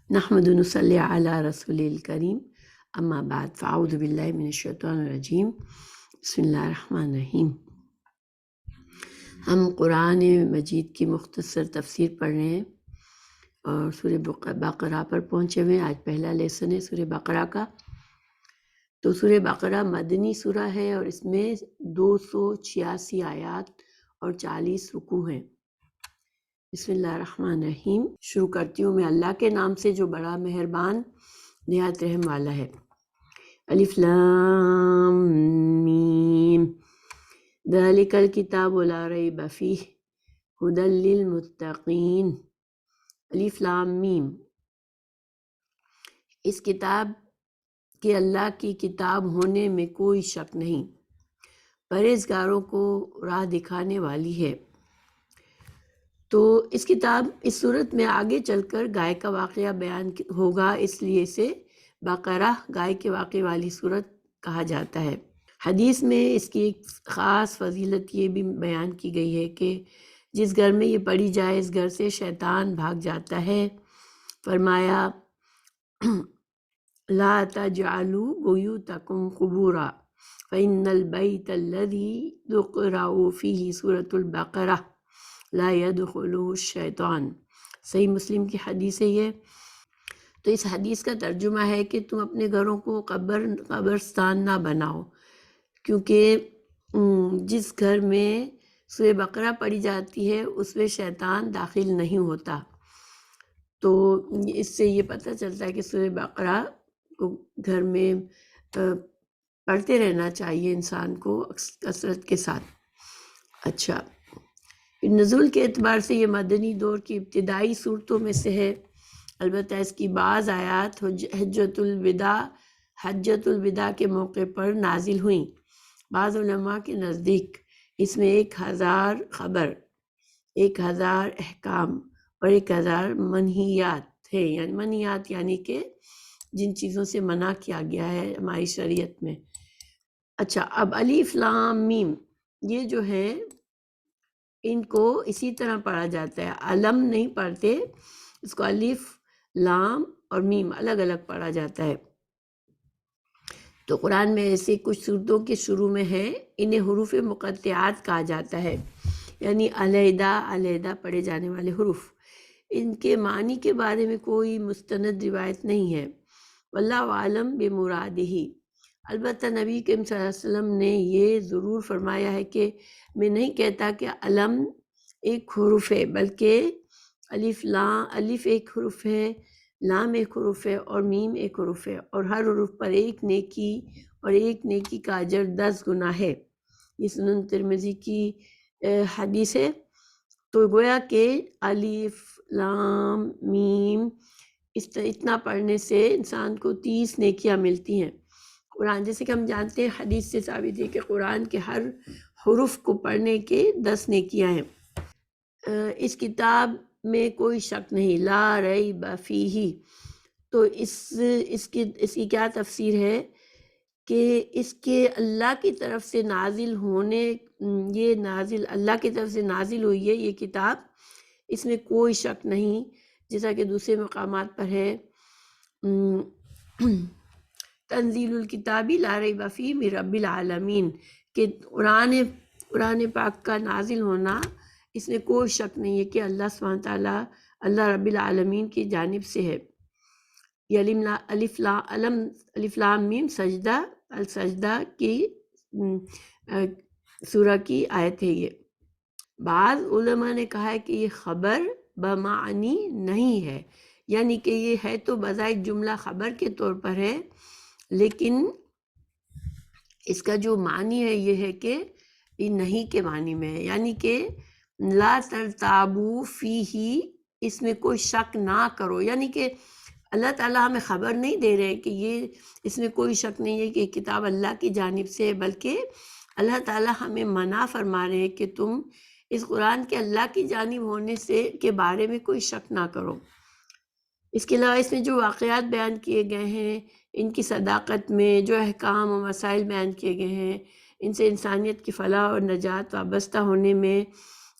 نحمد و نصلی علی رسول الکریم اما بعد فاعوذ باللہ من الشیطان الرجیم بسم اللہ الرحمن الرحیم۔ ہم قرآن مجید کی مختصر تفسیر پڑھ رہے ہیں اور سورہ بقرہ پر پہنچے ہوئے ہیں۔ آج پہلا لیسن ہے سورہ بقرہ کا۔ تو سورہ بقرہ مدنی سورہ ہے اور اس میں 286 آیات اور 40 رکوع ہیں۔ بسم اللہ الرحمن الرحیم۔ شروع کرتی ہوں میں اللہ کے نام سے جو بڑا مہربان نہایت رحم والا ہے۔ الف لام میم ذالک الکتاب لا ریب فیہ ھدی للمتقین۔ الف لام میم، اس کتاب کہ اللہ کی کتاب ہونے میں کوئی شک نہیں، پرہیزگاروں کو راہ دکھانے والی ہے۔ تو اس کتاب اس صورت میں آگے چل کر گائے کا واقعہ بیان ہوگا، اس لیے اسے بقرہ گائے کے واقعے والی صورت کہا جاتا ہے۔ حدیث میں اس کی ایک خاص فضیلت یہ بھی بیان کی گئی ہے کہ جس گھر میں یہ پڑھی جائے اس گھر سے شیطان بھاگ جاتا ہے۔ فرمایا لا تجعلوا بیوتکم قبورا فإن البیت الذی تقرأ فیہ سورۃ البقرہ لا يدخلہ الشیطان۔ صحیح مسلم کی حدیث ہے یہ۔ تو اس حدیث کا ترجمہ ہے کہ تم اپنے گھروں کو قبرستان نہ بناؤ، کیونکہ جس گھر میں سورہ بقرہ پڑھی جاتی ہے اس میں شیطان داخل نہیں ہوتا۔ تو اس سے یہ پتہ چلتا ہے کہ سورہ بقرہ کو گھر میں پڑھتے رہنا چاہیے انسان کو کثرت کے ساتھ۔ اچھا، نزول کے اعتبار سے یہ مدنی دور کی ابتدائی صورتوں میں سے ہے، البتہ اس کی بعض آیات حجۃ الوداع کے موقع پر نازل ہوئیں۔ بعض علماء کے نزدیک اس میں 1000 خبر، 1000 احکام اور 1000 منہیات ہے، یعنی منہیات یعنی کہ جن چیزوں سے منع کیا گیا ہے ہماری شریعت میں۔ اچھا، اب الف لام میم یہ جو ہے ان کو اسی طرح پڑھا جاتا ہے، علم نہیں پڑھتے، اس کو الف لام اور میم الگ الگ پڑھا جاتا ہے۔ تو قرآن میں ایسے کچھ صورتوں کے شروع میں ہیں، انہیں حروف مقطعات کہا جاتا ہے، یعنی علیحدہ علیحدہ پڑھے جانے والے حروف۔ ان کے معنی کے بارے میں کوئی مستند روایت نہیں ہے، واللہ عالم بمرادہ۔ البتہ نبی کریم صلی اللہ علیہ وسلم نے یہ ضرور فرمایا ہے کہ میں نہیں کہتا کہ علم ایک حرف ہے، بلکہ الف ایک حرف ہے، لام ایک حرف ہے اور میم ایک حرف ہے، اور ہر حرف پر ایک نیکی اور ایک نیکی کا اجر 10 گنا ہے۔ یہ سنن ترمذی کی حدیث ہے۔ تو گویا کہ الف لام میم اتنا پڑھنے سے انسان کو 30 نیکیاں ملتی ہیں۔ قرآن جیسے کہ ہم جانتے ہیں، حدیث سے ثابت ہے کہ قرآن کے ہر حرف کو پڑھنے کے 10 نیکیاں ہیں۔ اس کتاب میں کوئی شک نہیں، لا ریب فیہ۔ تو اس کی کیا تفسیر ہے کہ اس کے اللہ کی طرف سے نازل ہونے، یہ اللہ کی طرف سے نازل ہوئی ہے یہ کتاب، اس میں کوئی شک نہیں، جیسا کہ دوسرے مقامات پر ہے تنزیل الکتابی لا ریب فیہ من رب العالمین، کہ قرآن پاک کا نازل ہونا اس میں کوئی شک نہیں ہے کہ اللہ سبحانہ تعالیٰ اللہ رب العالمین کی جانب سے ہے۔ یہ الف لام میم سجدہ السجدہ کی سورہ کی آیت ہے۔ یہ بعض علماء نے کہا ہے کہ یہ خبر بمعنی نہیں ہے، یعنی کہ یہ ہے تو بظاہر جملہ خبر کے طور پر ہے، لیکن اس کا جو معنی ہے یہ ہے کہ یہ نہیں کے معنی میں ہے، یعنی کہ لا ترتابوا فیہ، اس میں کوئی شک نہ کرو، یعنی کہ اللہ تعالیٰ ہمیں خبر نہیں دے رہے کہ یہ اس میں کوئی شک نہیں ہے کہ کتاب اللہ کی جانب سے ہے، بلکہ اللہ تعالیٰ ہمیں منع فرما رہے ہیں کہ تم اس قرآن کے اللہ کی جانب ہونے سے کے بارے میں کوئی شک نہ کرو۔ اس کے علاوہ اس میں جو واقعات بیان کیے گئے ہیں، ان کی صداقت میں جو احکام و مسائل بیان کیے گئے ہیں، ان سے انسانیت کی فلاح اور نجات وابستہ ہونے میں،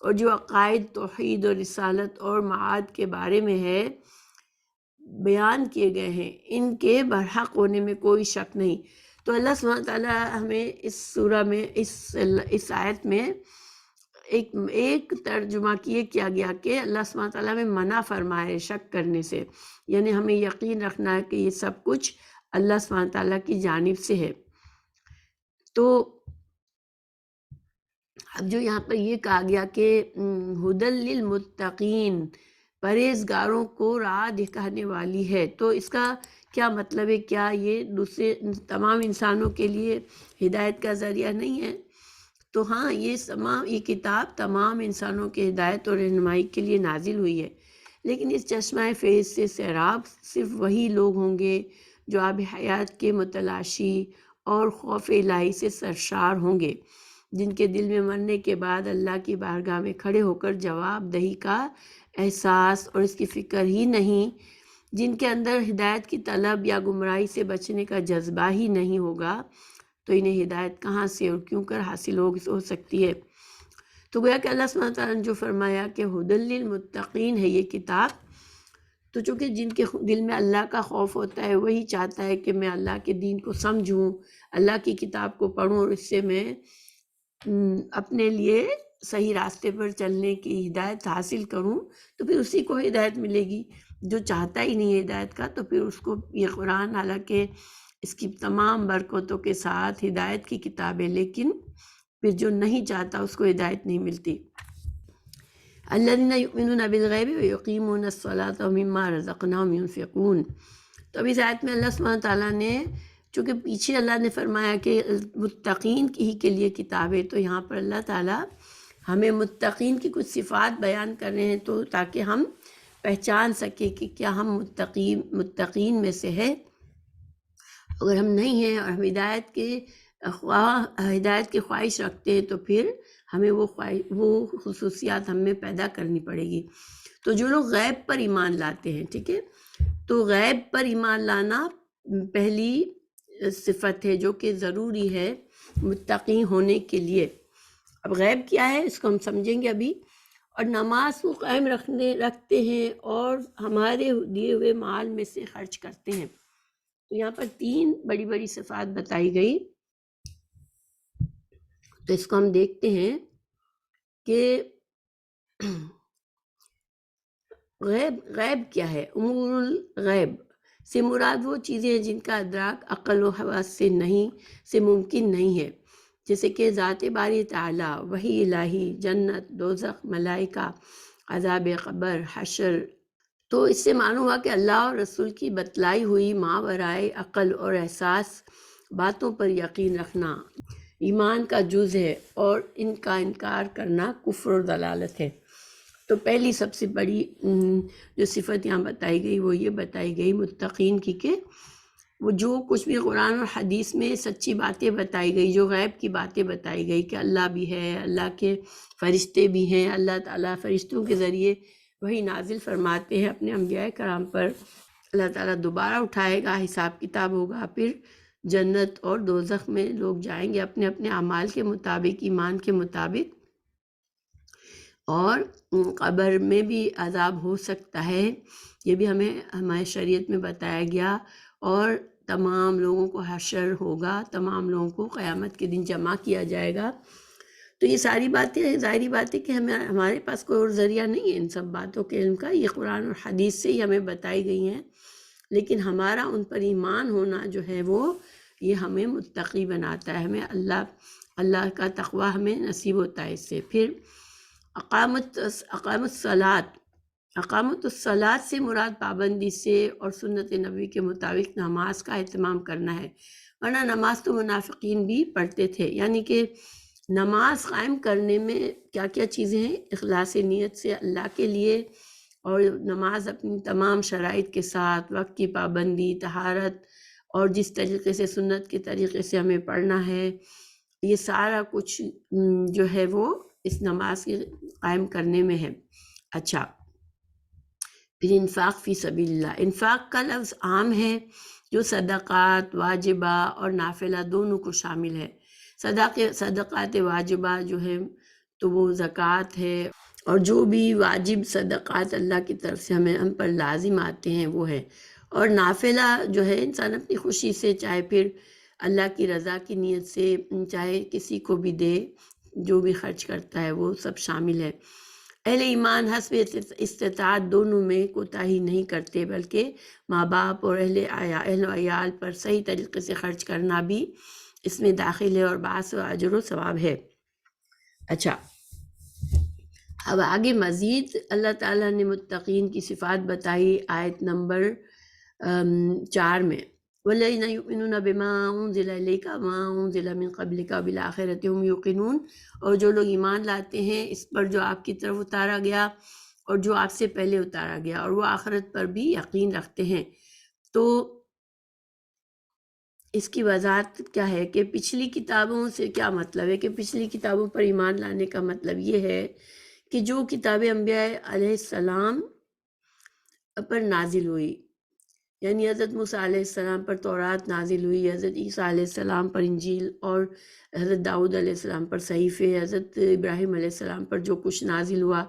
اور جو عقائد توحید اور رسالت اور معاد کے بارے میں ہے، بیان کیے گئے ہیں ان کے برحق ہونے میں کوئی شک نہیں۔ تو اللہ سبحانہ تعالیٰ ہمیں اس سورہ میں اس آیت میں ایک ترجمہ کیا گیا کہ اللہ سبحانہ تعالیٰ میں منع فرمائے شک کرنے سے، یعنی ہمیں یقین رکھنا ہے کہ یہ سب کچھ اللہ سبحانہ تعالیٰ کی جانب سے ہے۔ تو اب جو یہاں پر یہ کہا گیا کہ ہدی للمتقین، پرہیزگاروں کو راہ دکھانے والی ہے، تو اس کا کیا مطلب ہے؟ کیا یہ دوسرے تمام انسانوں کے لیے ہدایت کا ذریعہ نہیں ہے؟ تو ہاں، یہ کتاب تمام انسانوں کے ہدایت اور رہنمائی کے لیے نازل ہوئی ہے، لیکن اس چشمہ فیض سے سیراب صرف وہی لوگ ہوں گے جو آب حیات کے متلاشی اور خوف الہی سے سرشار ہوں گے، جن کے دل میں مرنے کے بعد اللہ کی بارگاہ میں کھڑے ہو کر جواب دہی کا احساس اور اس کی فکر ہی نہیں، جن کے اندر ہدایت کی طلب یا گمراہی سے بچنے کا جذبہ ہی نہیں ہوگا، تو انہیں ہدایت کہاں سے اور کیوں کر حاصل ہو سکتی ہے؟ تو گویا کہ اللہ سبحانہ تعالیٰ نے جو فرمایا کہ ہدی للمتقین ہے یہ کتاب، تو چونکہ جن کے دل میں اللہ کا خوف ہوتا ہے وہی چاہتا ہے کہ میں اللہ کے دین کو سمجھوں، اللہ کی کتاب کو پڑھوں اور اس سے میں اپنے لیے صحیح راستے پر چلنے کی ہدایت حاصل کروں، تو پھر اسی کو ہدایت ملے گی۔ جو چاہتا ہی نہیں ہے ہدایت کا، تو پھر اس کو یہ قرآن حالانکہ اس کی تمام برکتوں کے ساتھ ہدایت کی کتاب ہے، لیکن پھر جو نہیں چاہتا اس کو ہدایت نہیں ملتی۔ الذین یؤمنون بالغیب ویقیمون الصلاۃ ومما رزقناہم ینفقون۔ تو اب اس آیت میں اللہ سبحانہ تعالیٰ نے، چونکہ پیچھے اللہ نے فرمایا کہ متقین ہی کے لیے کتاب ہے، تو یہاں پر اللہ تعالیٰ ہمیں متقین کی کچھ صفات بیان کر رہے ہیں، تو تاکہ ہم پہچان سکیں کہ کیا ہم متقین میں سے ہے۔ اگر ہم نہیں ہیں اور ہم ہدایت کی خواہش رکھتے ہیں، تو پھر ہمیں وہ خصوصیات ہم میں پیدا کرنی پڑے گی۔ تو جو لوگ غیب پر ایمان لاتے ہیں، ٹھیک ہے، تو غیب پر ایمان لانا پہلی صفت ہے جو کہ ضروری ہے متقی ہونے کے لیے۔ اب غیب کیا ہے اس کو ہم سمجھیں گے ابھی۔ اور نماز کو قائم رکھتے ہیں اور ہمارے دیے ہوئے مال میں سے خرچ کرتے ہیں۔ تو یہاں پر 3 بڑی بڑی صفات بتائی گئی، تو اس کو ہم دیکھتے ہیں کہ غیب کیا ہے؟ امور الغیب سے مراد وہ چیزیں ہیں جن کا ادراک عقل و حواس سے ممکن نہیں ہے، جیسے کہ ذات باری تعالیٰ، وحی الہی، جنت، دوزخ، ملائکہ، عذاب قبر، حشر۔ تو اس سے معلوم ہوا کہ اللہ اور رسول کی بتلائی ہوئی ماورائے عقل اور احساس باتوں پر یقین رکھنا ایمان کا جز ہے، اور ان کا انکار کرنا کفر اور ضلالت ہے۔ تو پہلی سب سے بڑی جو صفت یہاں بتائی گئی وہ یہ بتائی گئی متقین کی، کہ وہ جو کچھ بھی قرآن اور حدیث میں سچی باتیں بتائی گئی، جو غیب کی باتیں بتائی گئی کہ اللہ بھی ہے، اللہ کے فرشتے بھی ہیں، اللہ تعالیٰ فرشتوں کے ذریعے وہی نازل فرماتے ہیں اپنے انبیاء کرام پر، اللہ تعالیٰ دوبارہ اٹھائے گا، حساب کتاب ہوگا، پھر جنت اور دوزخ میں لوگ جائیں گے اپنے اپنے اعمال کے مطابق، ایمان کے مطابق، اور قبر میں بھی عذاب ہو سکتا ہے، یہ بھی ہمارے شریعت میں بتایا گیا، اور تمام لوگوں کو حشر ہوگا، تمام لوگوں کو قیامت کے دن جمع کیا جائے گا۔ تو یہ ساری باتیں ظاہری باتیں کہ ہمارے پاس کوئی اور ذریعہ نہیں ہے ان سب باتوں کے علم کا، یہ قرآن اور حدیث سے ہی ہمیں بتائی گئی ہیں، لیکن ہمارا ان پر ایمان ہونا جو ہے وہ یہ ہمیں متقی بناتا ہے، ہمیں اللہ کا تقوی ہمیں نصیب ہوتا ہے اس سے۔ پھر اقامت الصلاۃ سے مراد پابندی سے اور سنت نبوی کے مطابق نماز کا اہتمام کرنا ہے، ورنہ نماز تو منافقین بھی پڑھتے تھے۔ یعنی کہ نماز قائم کرنے میں کیا کیا چیزیں ہیں؟ اخلاص نیت سے اللہ کے لیے، اور نماز اپنی تمام شرائط کے ساتھ، وقت کی پابندی، طہارت، اور جس طریقے سے سنت کے طریقے سے ہمیں پڑھنا ہے، یہ سارا کچھ جو ہے وہ اس نماز کے قائم کرنے میں ہے۔ اچھا، پھر انفاق فی سبیل اللہ، انفاق کا لفظ عام ہے جو صدقات واجبہ اور نافلہ دونوں کو شامل ہے۔ صدقات واجبہ جو ہے تو وہ زکوٰۃ ہے، اور جو بھی واجب صدقات اللہ کی طرف سے ہم پر لازم آتے ہیں وہ ہے، اور نافلہ جو ہے انسان اپنی خوشی سے، چاہے پھر اللہ کی رضا کی نیت سے، چاہے کسی کو بھی دے، جو بھی خرچ کرتا ہے وہ سب شامل ہے۔ اہل ایمان حسب استطاعت دونوں میں کوتاہی نہیں کرتے، بلکہ ماں باپ اور اہل و عیال پر صحیح طریقے سے خرچ کرنا بھی اس میں داخل ہے، اور باعث و اجر و ثواب ہے۔ اچھا، اب آگے مزید اللہ تعالیٰ نے متقین کی صفات بتائی آیت نمبر 4 میں، وَالَّذِينَ يُؤْمِنُونَ بِمَا أُنزِلَ إِلَيْكَ وَمَا أُنزِلَ مِن قَبْلِكَ وَبِالْآخِرَةِ هُمْ يُوقِنُونَ، اور جو لوگ ایمان لاتے ہیں اس پر جو آپ کی طرف اتارا گیا اور جو آپ سے پہلے اتارا گیا، اور وہ آخرت پر بھی یقین رکھتے ہیں۔ تو اس کی وضاحت کیا ہے کہ پچھلی کتابوں سے کیا مطلب ہے، کہ پچھلی کتابوں پر ایمان لانے کا مطلب یہ ہے کہ جو کتابیں انبیاء علیہ السلام پر نازل ہوئی، یعنی حضرت موسیٰ علیہ السلام پر تورات نازل ہوئی، حضرت عیسیٰ علیہ السلام پر انجیل، اور حضرت داؤد علیہ السلام پر صحیفے، حضرت ابراہیم علیہ السلام پر جو کچھ نازل ہوا،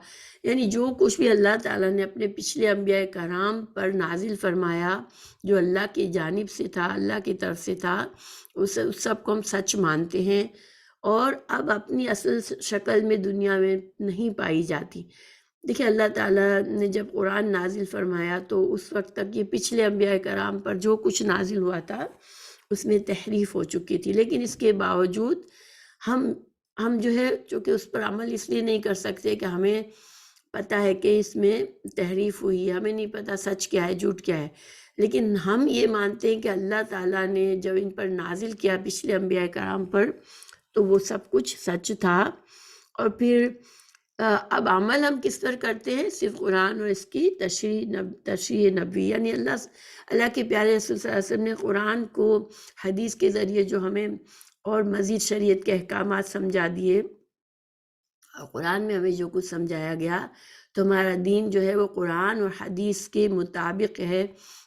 یعنی جو کچھ بھی اللہ تعالیٰ نے اپنے پچھلے انبیاء کرام پر نازل فرمایا، جو اللہ کی جانب سے تھا، اللہ کی طرف سے تھا، اس سب کو ہم سچ مانتے ہیں، اور اب اپنی اصل شکل میں دنیا میں نہیں پائی جاتی۔ دیکھیں، اللہ تعالیٰ نے جب قرآن نازل فرمایا تو اس وقت تک یہ پچھلے انبیاء کرام پر جو کچھ نازل ہوا تھا اس میں تحریف ہو چکی تھی، لیکن اس کے باوجود ہم جو ہے چونکہ اس پر عمل اس لیے نہیں کر سکتے کہ ہمیں پتہ ہے کہ اس میں تحریف ہوئی ہے، ہمیں نہیں پتہ سچ کیا ہے جھوٹ کیا ہے، لیکن ہم یہ مانتے ہیں کہ اللہ تعالیٰ نے جب ان پر نازل کیا پچھلے انبیاء کرام پر تو وہ سب کچھ سچ تھا۔ اور پھر اب عمل ہم کس پر کرتے ہیں؟ صرف قرآن اور اس کی تشریح نبوی، یعنی اللہ کے پیارے رسول صلی اللہ علیہ وسلم نے قرآن کو حدیث کے ذریعے جو ہمیں اور مزید شریعت کے احکامات سمجھا دیے، اور قرآن میں ہمیں جو کچھ سمجھایا گیا تو ہمارا دین جو ہے وہ قرآن اور حدیث کے مطابق ہے،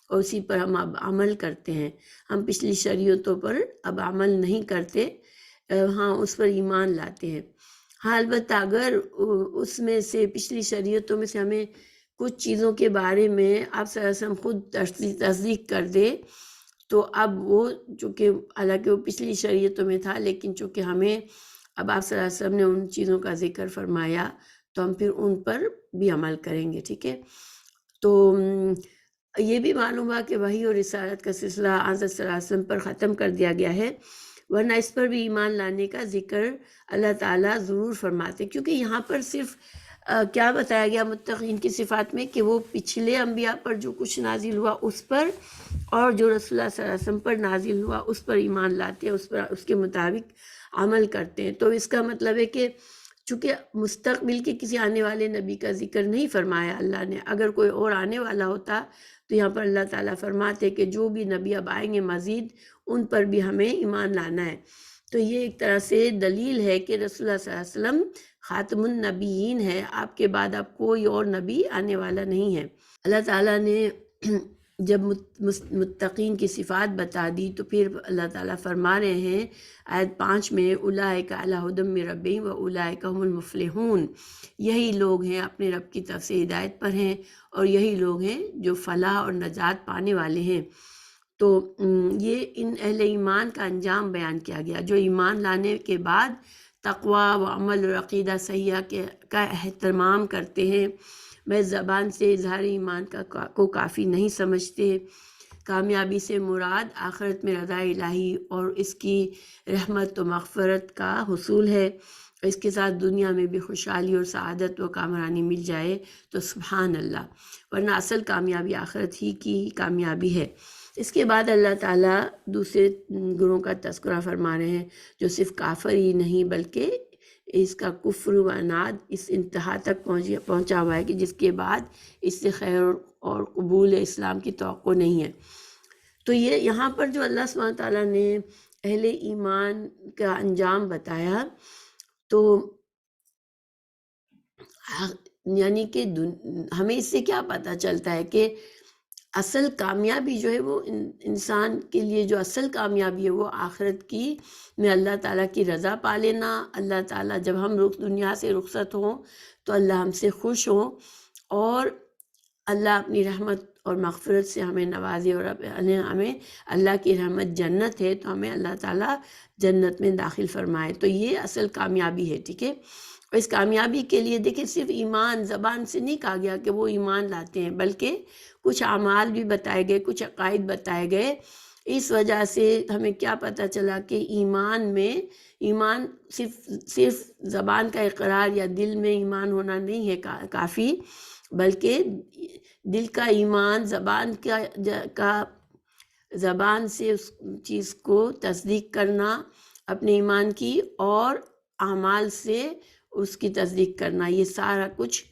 اور اسی پر ہم اب عمل کرتے ہیں۔ ہم پچھلی شریعتوں پر اب عمل نہیں کرتے، ہاں اس پر ایمان لاتے ہیں۔ ہاں البتہ اگر اس میں سے پچھلی شریعتوں میں سے ہمیں کچھ چیزوں کے بارے میں آپ صلی اللہ علیہ وسلم خود تصدیق کر دے تو اب وہ چونکہ حالانکہ وہ پچھلی شریعتوں میں تھا، لیکن چونکہ ہمیں اب آپ صلی اللہ علیہ وسلم نے ان چیزوں کا ذکر فرمایا تو ہم پھر ان پر بھی عمل کریں گے، ٹھیک ہے۔ تو یہ بھی معلوم ہوا کہ وحی اور رسالت کا سلسلہ حضرت صلی اللہ علیہ وسلم پر ختم کر دیا گیا ہے، ورنہ اس پر بھی ایمان لانے کا ذکر اللہ تعالیٰ ضرور فرماتے، کیونکہ یہاں پر صرف کیا بتایا گیا متقین کی صفات میں کہ وہ پچھلے انبیاء پر جو کچھ نازل ہوا اس پر، اور جو رسول اللہ صلی اللہ علیہ وسلم پر نازل ہوا اس پر ایمان لاتے ہیں، اس پر اس کے مطابق عمل کرتے ہیں۔ تو اس کا مطلب ہے کہ چونکہ مستقبل کے کسی آنے والے نبی کا ذکر نہیں فرمایا اللہ نے، اگر کوئی اور آنے والا ہوتا تو یہاں پر اللہ تعالیٰ فرماتے کہ جو بھی نبی اب آئیں گے مزید ان پر بھی ہمیں ایمان لانا ہے۔ تو یہ ایک طرح سے دلیل ہے کہ رسول اللہ صلی اللہ علیہ وسلم خاتم النبیین ہے، آپ کے بعد اب کوئی اور نبی آنے والا نہیں ہے۔ اللہ تعالیٰ نے جب متقین کی صفات بتا دی تو پھر اللہ تعالیٰ فرما رہے ہیں آیت 5 میں، اولئک علی ھدی من ربہم واولئک ھم المفلحون، یہی لوگ ہیں اپنے رب کی طرف سے ہدایت پر ہیں، اور یہی لوگ ہیں جو فلاح اور نجات پانے والے ہیں۔ تو یہ ان اہل ایمان کا انجام بیان کیا گیا، جو ایمان لانے کے بعد تقوی و عمل اور عقیدہ صحیحہ کا اہتمام کرتے ہیں، میں زبان سے اظہار ایمان کو کافی نہیں سمجھتے۔ کامیابی سے مراد آخرت میں رضا الہی اور اس کی رحمت و مغفرت کا حصول ہے، اس کے ساتھ دنیا میں بھی خوشحالی اور سعادت و کامرانی مل جائے تو سبحان اللہ، ورنہ اصل کامیابی آخرت ہی کی کامیابی ہے۔ اس کے بعد اللہ تعالیٰ دوسرے گروہ کا تذکرہ فرما رہے ہیں جو صرف کافر ہی نہیں بلکہ اس کا کفر و عناد اس انتہا تک پہنچا ہوا ہے کہ جس کے بعد اس سے خیر اور قبول اسلام کی توقع نہیں ہے۔ تو یہ یہاں پر جو اللہ سبحانہ تعالیٰ نے اہل ایمان کا انجام بتایا تو یعنی کہ ہمیں اس سے کیا پتہ چلتا ہے کہ اصل کامیابی جو ہے وہ انسان کے لیے جو اصل کامیابی ہے وہ آخرت کی میں اللہ تعالیٰ کی رضا پا لینا. اللہ تعالیٰ جب ہم دنیا سے رخصت ہوں تو اللہ ہم سے خوش ہوں اور اللہ اپنی رحمت اور مغفرت سے ہمیں نوازے اور ہمیں اللہ کی رحمت جنت ہے تو ہمیں اللہ تعالیٰ جنت میں داخل فرمائے. تو یہ اصل کامیابی ہے. ٹھیک ہے. اور اس کامیابی کے لیے دیکھیں صرف ایمان زبان سے نہیں کہا گیا کہ وہ ایمان لاتے ہیں، بلکہ کچھ اعمال بھی بتائے گئے، کچھ عقائد بتائے گئے. اس وجہ سے ہمیں کیا پتہ چلا کہ ایمان صرف زبان کا اقرار یا دل میں ایمان ہونا نہیں ہے کافی، بلکہ دل کا ایمان زبان سے اس چیز کو تصدیق کرنا اپنے ایمان کی، اور اعمال سے اس کی تصدیق کرنا، یہ سارا کچھ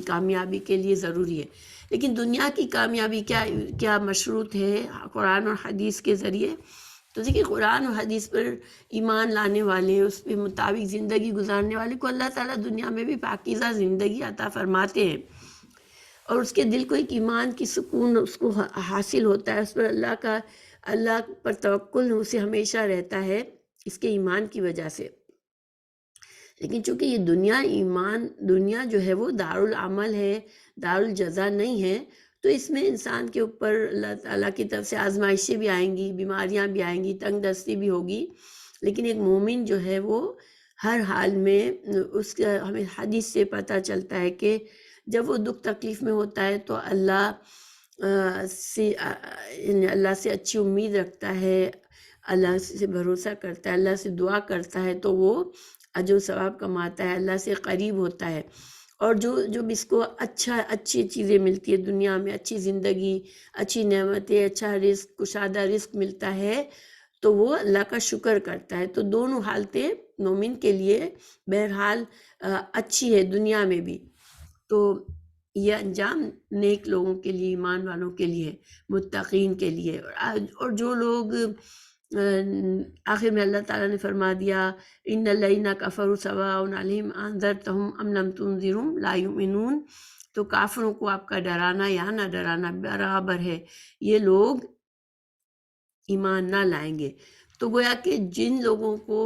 کامیابی کے لیے ضروری ہے. لیکن دنیا کی کامیابی کیا مشروط ہے قرآن اور حدیث کے ذریعے. تو دیکھیے قرآن اور حدیث پر ایمان لانے والے، اس پہ مطابق زندگی گزارنے والے کو اللہ تعالیٰ دنیا میں بھی پاکیزہ زندگی عطا فرماتے ہیں، اور اس کے دل کو ایک ایمان کی سکون اس کو حاصل ہوتا ہے. اس پر اللہ پر توکل اسے ہمیشہ رہتا ہے اس کے ایمان کی وجہ سے. لیکن چونکہ یہ دنیا جو ہے وہ دارالعمل ہے، دارالجزا نہیں ہے، تو اس میں انسان کے اوپر اللہ تعالیٰ کی طرف سے آزمائشیں بھی آئیں گی، بیماریاں بھی آئیں گی، تنگ دستی بھی ہوگی. لیکن ایک مومن جو ہے وہ ہر حال میں اس کا ہمیں حدیث سے پتہ چلتا ہے کہ جب وہ دکھ تکلیف میں ہوتا ہے تو اللہ سے اچھی امید رکھتا ہے، اللہ سے بھروسہ کرتا ہے، اللہ سے دعا کرتا ہے تو وہ اجر و ثواب کماتا ہے، اللہ سے قریب ہوتا ہے. اور جو بھی اس کو اچھی چیزیں ملتی ہے دنیا میں، اچھی زندگی، اچھی نعمتیں، اچھا رزق، کشادہ رزق ملتا ہے تو وہ اللہ کا شکر کرتا ہے. تو دونوں حالتیں مومن کے لیے بہرحال اچھی ہے دنیا میں بھی. تو یہ انجام نیک لوگوں کے لیے، ایمان والوں کے لیے، متقین کے لیے. اور جو لوگ آخر میں اللہ تعالیٰ نے فرما دیا ان الذین کفروا سواء علیہم انذرتہم ام لم تنذرہم لا یؤمنون. تو کافروں کو آپ کا ڈرانا یا نہ ڈرانا برابر ہے، یہ لوگ ایمان نہ لائیں گے. تو گویا کہ جن لوگوں کو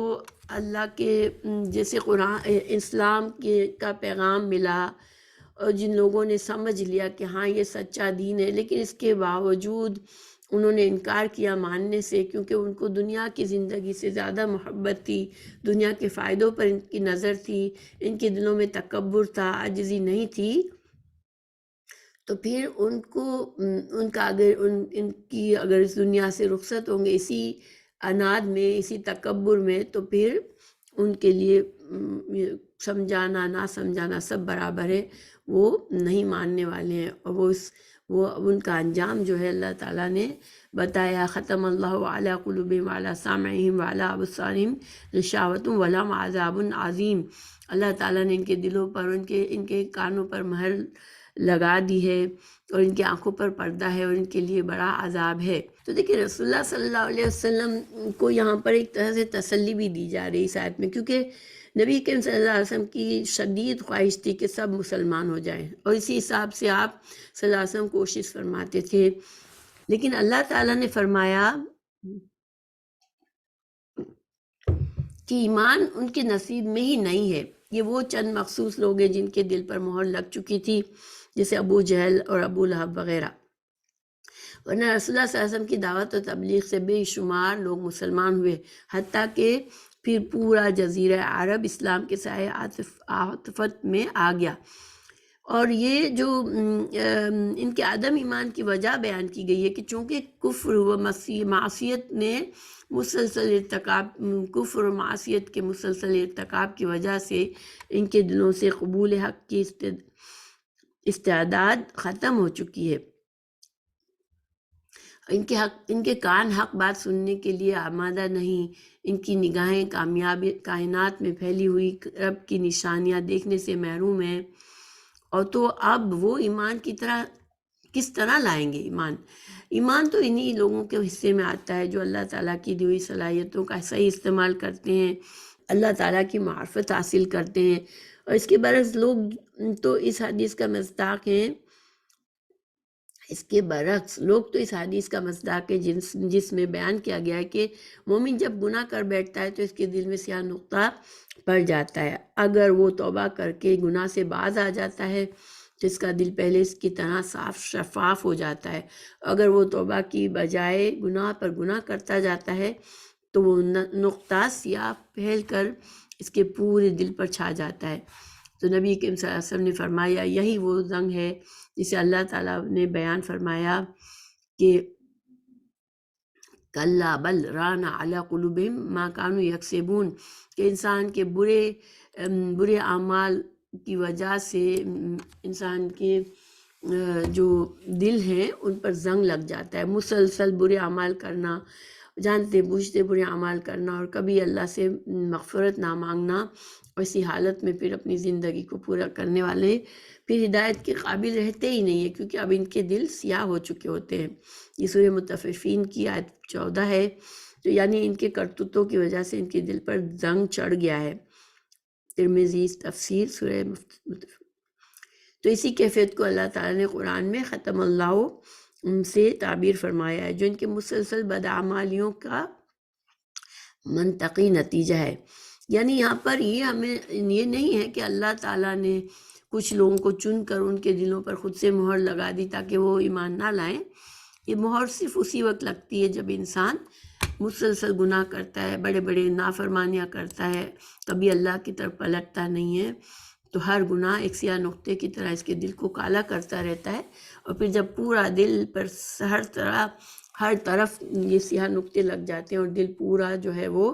اللہ کے جیسے قرآن اسلام کا پیغام ملا، اور جن لوگوں نے سمجھ لیا کہ ہاں یہ سچا دین ہے، لیکن اس کے باوجود انہوں نے انکار کیا ماننے سے، کیونکہ ان کو دنیا کی زندگی سے زیادہ محبت تھی، دنیا کے فائدوں پر ان کی نظر تھی، ان کے دلوں میں تکبر تھا، عاجزی نہیں تھی. تو پھر اگر اس دنیا سے رخصت ہوں گے اسی اناد میں، اسی تکبر میں، تو پھر ان کے لیے سمجھانا نہ سمجھانا سب برابر ہے، وہ نہیں ماننے والے ہیں. اور وہ ان کا انجام جو ہے اللہ تعالیٰ نے بتایا، ختم اللہ علی قلوبہم وعلی سامعہم وعلی ابصارہم غشاوۃ ولہم عذاب عظیم. اللہ تعالیٰ نے ان کے دلوں پر، ان کے کانوں پر مہر لگا دی ہے، اور ان کی آنکھوں پر پردہ ہے، اور ان کے لیے بڑا عذاب ہے. تو دیکھیں رسول اللہ صلی اللہ علیہ وسلم کو یہاں پر ایک طرح سے تسلی بھی دی جا رہی اس آیت میں، کیونکہ نبی کریم صلی اللہ علیہ وسلم کی شدید خواہش تھی کہ سب مسلمان ہو جائیں، اور اسی حساب سے آپ صلی اللہ علیہ وسلم کوشش فرماتے تھے. لیکن اللہ تعالیٰ نے فرمایا کہ ایمان ان کے نصیب میں ہی نہیں ہے. یہ وہ چند مخصوص لوگ ہیں جن کے دل پر مہر لگ چکی تھی، جیسے ابو جہل اور ابو لہب وغیرہ. ورنہ رسول اللہ صلی اللہ علیہ وسلم کی دعوت و تبلیغ سے بے شمار لوگ مسلمان ہوئے، حتیٰ کہ پھر پورا جزیرہ عرب اسلام کے سائے عاطفت میں آ گیا. اور یہ جو ان کے عدم ایمان کی وجہ بیان کی گئی ہے کہ چونکہ کفر و معصیت نے مسلسل کفر و معصیت کے مسلسل ارتکاب کی وجہ سے ان کے دلوں سے قبول حق کی استعداد ختم ہو چکی ہے. ان کے کان حق بات سننے کے لیے آمادہ نہیں، ان کی نگاہیں کائنات میں پھیلی ہوئی رب کی نشانیاں دیکھنے سے محروم ہیں. اور تو اب وہ ایمان کی طرح کس طرح لائیں گے؟ ایمان تو انہی لوگوں کے حصے میں آتا ہے جو اللہ تعالیٰ کی دی ہوئی صلاحیتوں کا صحیح استعمال کرتے ہیں، اللہ تعالیٰ کی معرفت حاصل کرتے ہیں. اور اس کے برعکس لوگ تو اس حدیث کا مصداق ہیں، اس کے برعکس لوگ تو اس حدیث کا مصداق ہے جس میں بیان کیا گیا ہے کہ مومن جب گناہ کر بیٹھتا ہے تو اس کے دل میں سیاہ نقطہ پڑ جاتا ہے، اگر وہ توبہ کر کے گناہ سے باز آ جاتا ہے تو اس کا دل پہلے اس کی طرح صاف شفاف ہو جاتا ہے، اگر وہ توبہ کی بجائے گناہ پر گناہ کرتا جاتا ہے تو وہ نقطہ سیاہ پھیل کر اس کے پورے دل پر چھا جاتا ہے۔ تو نبی کریم صلی اللہ علیہ وسلم نے فرمایا یہی وہ زنگ ہے جسے اللہ تعالیٰ نے بیان فرمایا کہ کلا بل ران علی قلوبہم ما کانوا یکسبون، کہ انسان کے برے اعمال کی وجہ سے انسان کے جو دل ہیں ان پر زنگ لگ جاتا ہے، مسلسل برے اعمال کرنا، جانتے بوجھتے برے اعمال کرنا اور کبھی اللہ سے مغفرت نہ مانگنا، ایسی حالت میں پھر اپنی زندگی کو پورا کرنے والے پھر ہدایت کے قابل رہتے ہی نہیں ہیں، کیونکہ اب ان کے دل سیاہ ہو چکے ہوتے ہیں۔ یہ سورہ مطففین کی آیت 14 ہے، تو یعنی ان کے کرتوتوں کی وجہ سے ان کے دل پر زنگ چڑھ گیا ہے۔ ترمذی تفسیر سورہ مطففین۔ تو اسی کیفیت کو اللہ تعالیٰ نے قرآن میں ختم اللہ سے تعبیر فرمایا ہے، جو ان کے مسلسل بدعمالیوں کا منطقی نتیجہ ہے۔ یعنی یہاں پر یہ نہیں ہے کہ اللہ تعالیٰ نے کچھ لوگوں کو چن کر ان کے دلوں پر خود سے مہر لگا دی تاکہ وہ ایمان نہ لائیں، یہ مہر صرف اسی وقت لگتی ہے جب انسان مسلسل گناہ کرتا ہے، بڑے بڑے نافرمانیاں کرتا ہے، کبھی اللہ کی طرف پلٹتا نہیں ہے، تو ہر گناہ ایک سیاہ نقطے کی طرح اس کے دل کو کالا کرتا رہتا ہے، اور پھر جب پورا دل پر ہر طرف یہ سیاہ نقطے لگ جاتے ہیں اور دل پورا جو ہے وہ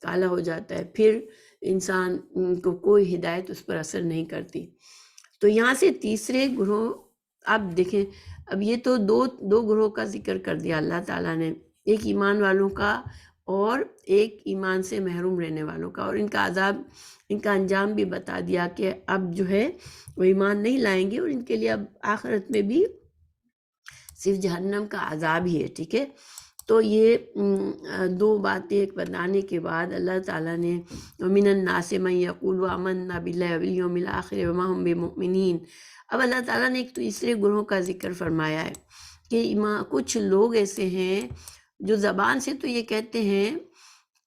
کالا ہو جاتا ہے، پھر انسان کو کوئی ہدایت اس پر اثر نہیں کرتی۔ تو یہاں سے تیسرے گروہ، اب دیکھیں، اب یہ تو دو گروہ کا ذکر کر دیا اللہ تعالیٰ نے، ایک ایمان والوں کا اور ایک ایمان سے محروم رہنے والوں کا، اور ان کا عذاب، ان کا انجام بھی بتا دیا کہ اب جو ہے وہ ایمان نہیں لائیں گے اور ان کے لیے اب آخرت میں بھی صرف جہنم کا عذاب ہی ہے، ٹھیک ہے۔ تو یہ دو باتیں ایک بتانے کے بعد اللہ تعالیٰ نے وَمِنَ النَّاسِ مَن يَقُولُ آمَنَّا بِاللَّهِ وَبِالْيَوْمِ الْآخِرِ وَمَا هُم بِمُؤْمِنِينَ۔ اب اللہ تعالیٰ نے ایک تیسرے گروہ کا ذکر فرمایا ہے کہ کچھ لوگ ایسے ہیں جو زبان سے تو یہ کہتے ہیں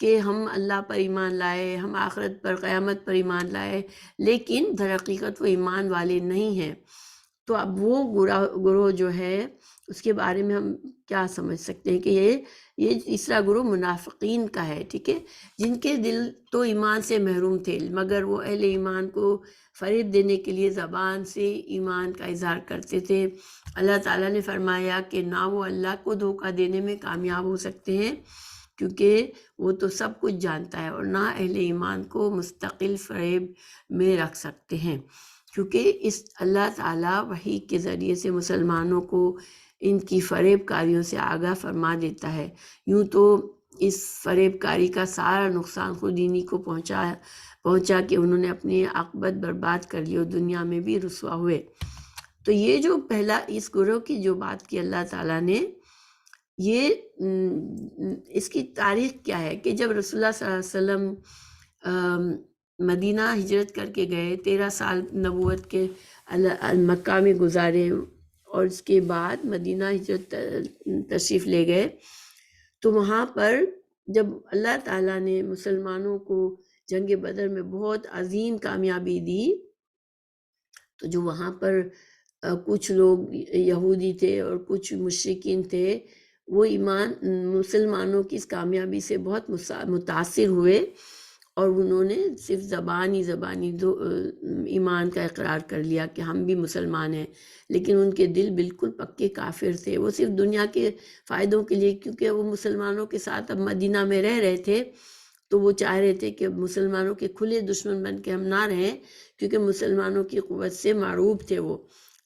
کہ ہم اللہ پر ایمان لائے، ہم آخرت پر، قیامت پر ایمان لائے، لیکن در حقیقت وہ ایمان والے نہیں ہیں۔ تو اب وہ گروہ جو ہے اس کے بارے میں ہم کیا سمجھ سکتے ہیں کہ یہ تیسرا گروہ منافقین کا ہے، ٹھیک ہے، جن کے دل تو ایمان سے محروم تھے مگر وہ اہل ایمان کو فریب دینے کے لیے زبان سے ایمان کا اظہار کرتے تھے۔ اللہ تعالیٰ نے فرمایا کہ نہ وہ اللہ کو دھوکہ دینے میں کامیاب ہو سکتے ہیں کیونکہ وہ تو سب کچھ جانتا ہے، اور نہ اہل ایمان کو مستقل فریب میں رکھ سکتے ہیں، کیونکہ اس اللہ تعالیٰ وحی کے ذریعے سے مسلمانوں کو ان کی فریب کاریوں سے آگاہ فرما دیتا ہے۔ یوں تو اس فریب کاری کا سارا نقصان خود انہی کو پہنچا کہ انہوں نے اپنی عاقبت برباد کر لی اور دنیا میں بھی رسوا ہوئے۔ تو یہ جو پہلا اس گروہ کی جو بات کی اللہ تعالیٰ نے، یہ اس کی تاریخ کیا ہے کہ جب رسول اللہ صلی اللہ علیہ وسلم مدینہ ہجرت کر کے گئے، 13 سال نبوت کے مکہ میں گزارے اور اس کے بعد مدینہ ہجرت تشریف لے گئے، تو وہاں پر جب اللہ تعالیٰ نے مسلمانوں کو جنگ بدر میں بہت عظیم کامیابی دی، تو جو وہاں پر کچھ لوگ یہودی تھے اور کچھ مشرکین تھے، وہ مسلمانوں کی اس کامیابی سے بہت متاثر ہوئے اور انہوں نے صرف زبانی ایمان کا اقرار کر لیا کہ ہم بھی مسلمان ہیں، لیکن ان کے دل بالکل پکے کافر تھے۔ وہ صرف دنیا کے فائدوں کے لیے، کیونکہ وہ مسلمانوں کے ساتھ اب مدینہ میں رہ رہے تھے، تو وہ چاہ رہے تھے کہ مسلمانوں کے کھلے دشمن بن کے ہم نہ رہیں، کیونکہ مسلمانوں کی قوت سے معروف تھے وہ،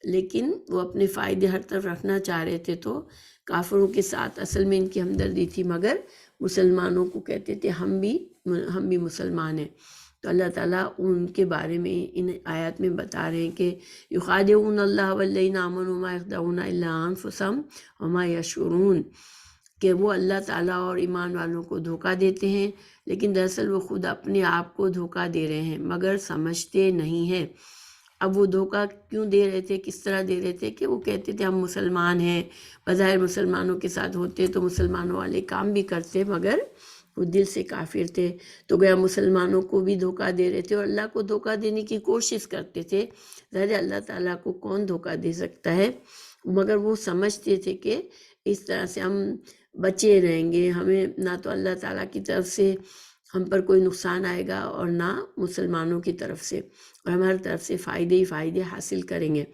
لیکن وہ اپنے فائدے ہر طرف رکھنا چاہ رہے تھے، تو کافروں کے ساتھ اصل میں ان کی ہمدردی تھی، مگر مسلمانوں کو کہتے تھے ہم بھی مسلمان ہیں۔ تو اللہ تعالیٰ ان کے بارے میں ان آیات میں بتا رہے ہیں کہ یخادعون اللہ والذین آمنوا وما یخدعون الا انفسهم وما یشعرون، کہ وہ اللہ تعالیٰ اور ایمان والوں کو دھوکہ دیتے ہیں، لیکن دراصل وہ خود اپنے آپ کو دھوکہ دے رہے ہیں مگر سمجھتے نہیں ہیں۔ اب وہ دھوکہ کیوں دے رہے تھے، کس طرح دے رہے تھے کہ وہ کہتے تھے ہم مسلمان ہیں، بظاہر مسلمانوں کے ساتھ ہوتے تو مسلمانوں والے کام بھی کرتے، مگر وہ دل سے کافر تھے، تو گویا مسلمانوں کو بھی دھوکہ دے رہے تھے اور اللہ کو دھوکہ دینے کی کوشش کرتے تھے۔ ظاہر اللہ تعالیٰ کو کون دھوکہ دے سکتا ہے، مگر وہ سمجھتے تھے کہ اس طرح سے ہم بچے رہیں گے، ہمیں نہ تو اللہ تعالیٰ کی طرف سے ہم پر کوئی نقصان آئے گا اور نہ مسلمانوں کی طرف سے، اور ہماری طرف سے فائدے ہی فائدے حاصل کریں گے۔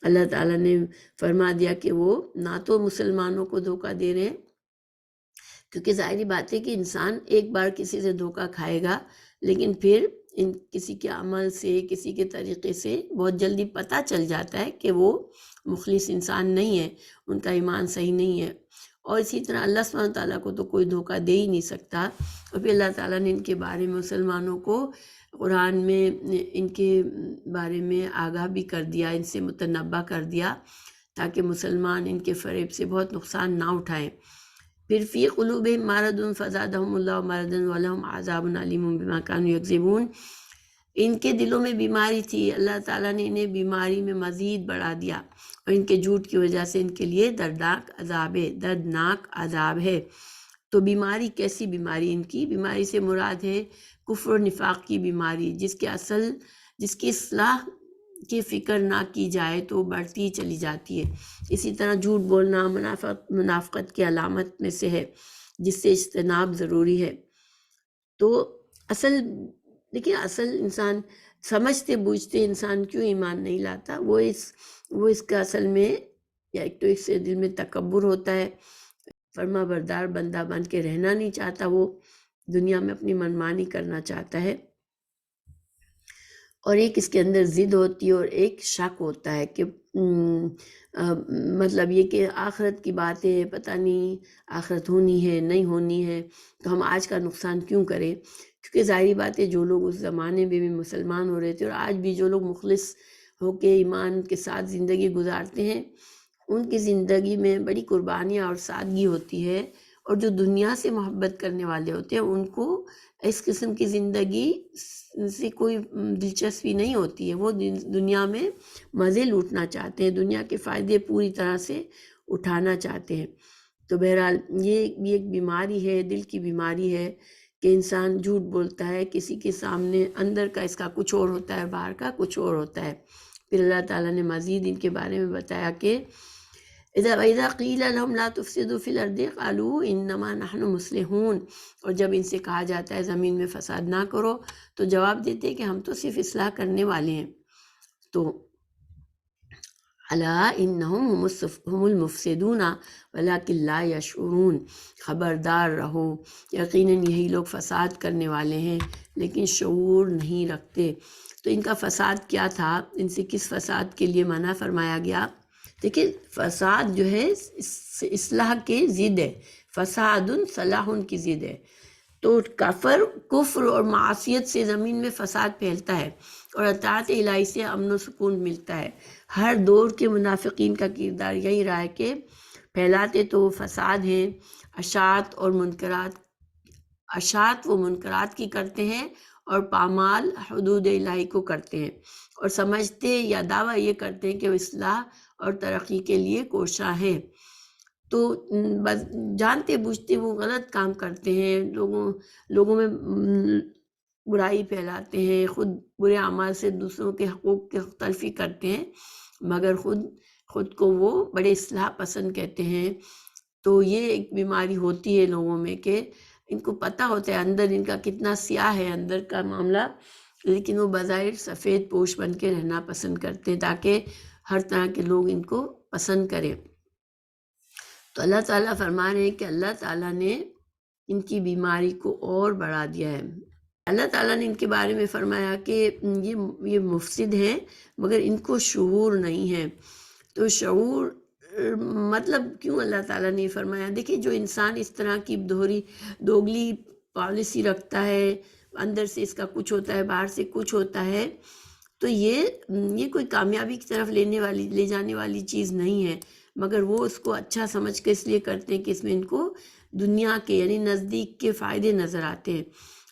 اللہ تعالیٰ نے فرما دیا کہ وہ نہ تو مسلمانوں کو دھوکہ دے رہے ہیں، کیونکہ ظاہری بات ہے کہ انسان ایک بار کسی سے دھوکہ کھائے گا، لیکن پھر کسی کے عمل سے، کسی کے طریقے سے بہت جلدی پتہ چل جاتا ہے کہ وہ مخلص انسان نہیں ہے، ان کا ایمان صحیح نہیں ہے، اور اسی طرح اللہ سبحانہ تعالیٰ کو تو کوئی دھوکہ دے ہی نہیں سکتا۔ اور پھر اللہ تعالیٰ نے ان کے بارے میں مسلمانوں کو قرآن میں ان کے بارے میں آگاہ بھی کر دیا، ان سے متنبہ کر دیا، تاکہ مسلمان ان کے فریب سے بہت نقصان نہ اٹھائیں۔ پھر فی قلوبہم مرض فزادہم اللہ مرضا ولہم عذاب علیم بما کانوا یکذبون، ان کے دلوں میں بیماری تھی، اللہ تعالیٰ نے انہیں بیماری میں مزید بڑھا دیا، اور ان کے جھوٹ کی وجہ سے ان کے لیے دردناک عذاب ہے۔ تو بیماری کیسی بیماری؟ ان کی بیماری سے مراد ہے کفر و نفاق کی بیماری، جس کی اصلاح کی فکر نہ کی جائے تو بڑھتی ہی چلی جاتی ہے۔ اسی طرح جھوٹ بولنا منافقت کی علامت میں سے ہے، جس سے اجتناب ضروری ہے۔ تو دیکھیں اصل انسان سمجھتے بوجھتے انسان کیوں ایمان نہیں لاتا، وہ اس کا اصل میں، یا ایک تو اس سے دل میں تکبر ہوتا ہے، فرما بردار بندہ بن کے رہنا نہیں چاہتا، وہ دنیا میں اپنی منمانی کرنا چاہتا ہے، اور ایک اس کے اندر ضد ہوتی ہے، اور ایک شک ہوتا ہے کہ مطلب یہ کہ آخرت کی باتیں پتہ نہیں آخرت ہونی ہے نہیں ہونی ہے، تو ہم آج کا نقصان کیوں کریں؟ کیونکہ ظاہری بات ہے جو لوگ اس زمانے میں بھی مسلمان ہو رہے تھے، اور آج بھی جو لوگ مخلص ہو کے ایمان کے ساتھ زندگی گزارتے ہیں، ان کی زندگی میں بڑی قربانیاں اور سادگی ہوتی ہے، اور جو دنیا سے محبت کرنے والے ہوتے ہیں ان کو اس قسم کی زندگی سے کوئی دلچسپی نہیں ہوتی ہے، وہ دنیا میں مزے لوٹنا چاہتے ہیں، دنیا کے فائدے پوری طرح سے اٹھانا چاہتے ہیں۔ تو بہرحال یہ بھی ایک بیماری ہے، دل کی بیماری ہے کہ انسان جھوٹ بولتا ہے کسی کے سامنے، اندر کا اس کا کچھ اور ہوتا ہے، باہر کا کچھ اور ہوتا ہے۔ پھر اللہ تعالیٰ نے مزید ان کے بارے میں بتایا کہ اذا قیل لهم لا تفسدوا فی الارض قالوا انما نحن مصلحون، اور جب ان سے کہا جاتا ہے زمین میں فساد نہ کرو تو جواب دیتے کہ ہم تو صرف اصلاح کرنے والے ہیں۔ تو الا انہم هم المفسدون ولکن لا یشعرون، خبردار رہو، یقیناً یہی لوگ فساد کرنے والے ہیں لیکن شعور نہیں رکھتے۔ تو ان کا فساد کیا تھا؟ ان سے کس فساد کے لیے منع فرمایا گیا؟ دیکھیں فساد جو ہے اصلاح کے ضد ہے، فساد صلاح کی ضد ہے، تو کفر اور معصیت سے زمین میں فساد پھیلتا ہے، اور اطاعت الہی سے امن و سکون ملتا ہے۔ ہر دور کے منافقین کا کردار یہی رہا ہے کہ پھیلاتے تو فساد ہیں، اشاعت و منکرات کی کرتے ہیں، اور پامال حدود الہی کو کرتے ہیں، اور سمجھتے یا دعویٰ یہ کرتے ہیں کہ وہ اصلاح اور ترقی کے لیے کوشاں ہیں۔ تو جانتے بوجھتے وہ غلط کام کرتے ہیں، لوگوں میں برائی پھیلاتے ہیں، خود برے اعمال سے دوسروں کے حقوق کی تلفی کرتے ہیں، مگر خود کو وہ بڑے اصلاح پسند کہتے ہیں۔ تو یہ ایک بیماری ہوتی ہے لوگوں میں کہ ان کو پتہ ہوتا ہے اندر ان کا کتنا سیاہ ہے اندر کا معاملہ، لیکن وہ بظاہر سفید پوش بن کے رہنا پسند کرتے ہیں تاکہ ہر طرح کے لوگ ان کو پسند کریں۔ تو اللہ تعالیٰ فرما رہے ہیں کہ اللہ تعالیٰ نے ان کی بیماری کو اور بڑھا دیا ہے۔ اللہ تعالیٰ نے ان کے بارے میں فرمایا کہ یہ مفسد ہیں مگر ان کو شعور نہیں ہے۔ تو شعور مطلب کیوں اللہ تعالیٰ نے فرمایا؟ دیکھیں جو انسان اس طرح کی دوگلی پالیسی رکھتا ہے، اندر سے اس کا کچھ ہوتا ہے باہر سے کچھ ہوتا ہے، تو یہ کوئی کامیابی کی طرف لے جانے والی چیز نہیں ہے، مگر وہ اس کو اچھا سمجھ کے اس لیے کرتے ہیں کہ اس میں ان کو دنیا کے یعنی نزدیک کے فائدے نظر آتے ہیں،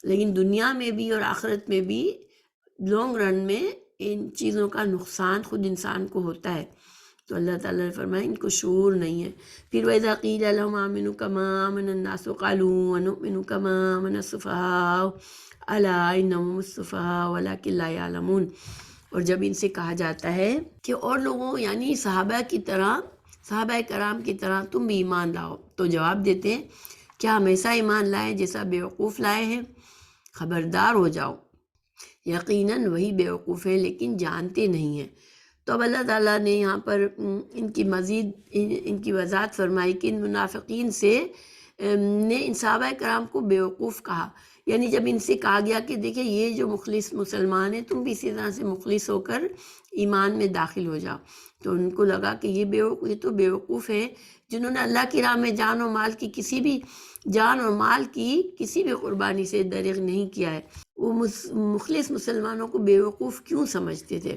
لیکن دنیا میں بھی اور آخرت میں بھی لانگ رن میں ان چیزوں کا نقصان خود انسان کو ہوتا ہے، تو اللہ تعالیٰ نے فرمایا ان کو شعور نہیں ہے۔ پھر وَإِذَا قِيلَ لَهُمْ آمِنُوا كَمَا آمَنَ النَّاسُ قَالُوا وَنُؤْمِنُ كَمَا آمَنَ السُّفَهَاءُ أَلَا إِنَّهُمُ السُّفَهَاءُ وَلَكِنْ لَا يَعْلَمُونَ۔ اور جب ان سے کہا جاتا ہے کہ اور لوگوں یعنی صحابہ کی طرح، صحابہ کرام کی طرح تم بھی ایمان لاؤ، تو جواب دیتے ہیں کیا ہم ایسا ایمان لائیں جیسا بیوقوف لائے ہیں؟ خبردار ہو جاؤ، یقیناً وہی بیوقوف ہیں لیکن جانتے نہیں ہیں۔ تو اب اللہ تعالیٰ نے یہاں پر ان کی مزید ان کی وضاحت فرمائی کہ ان منافقین سے نے ان صحابہ کرام کو بیوقوف کہا، یعنی جب ان سے کہا گیا کہ دیکھیں یہ جو مخلص مسلمان ہیں تم بھی اسی طرح سے مخلص ہو کر ایمان میں داخل ہو جاؤ، تو ان کو لگا کہ یہ تو بیوقوف ہیں جنہوں نے اللہ کی راہ میں جان اور مال کی کسی بھی قربانی سے دریغ نہیں کیا ہے۔ وہ مخلص مسلمانوں کو بیوقوف کیوں سمجھتے تھے؟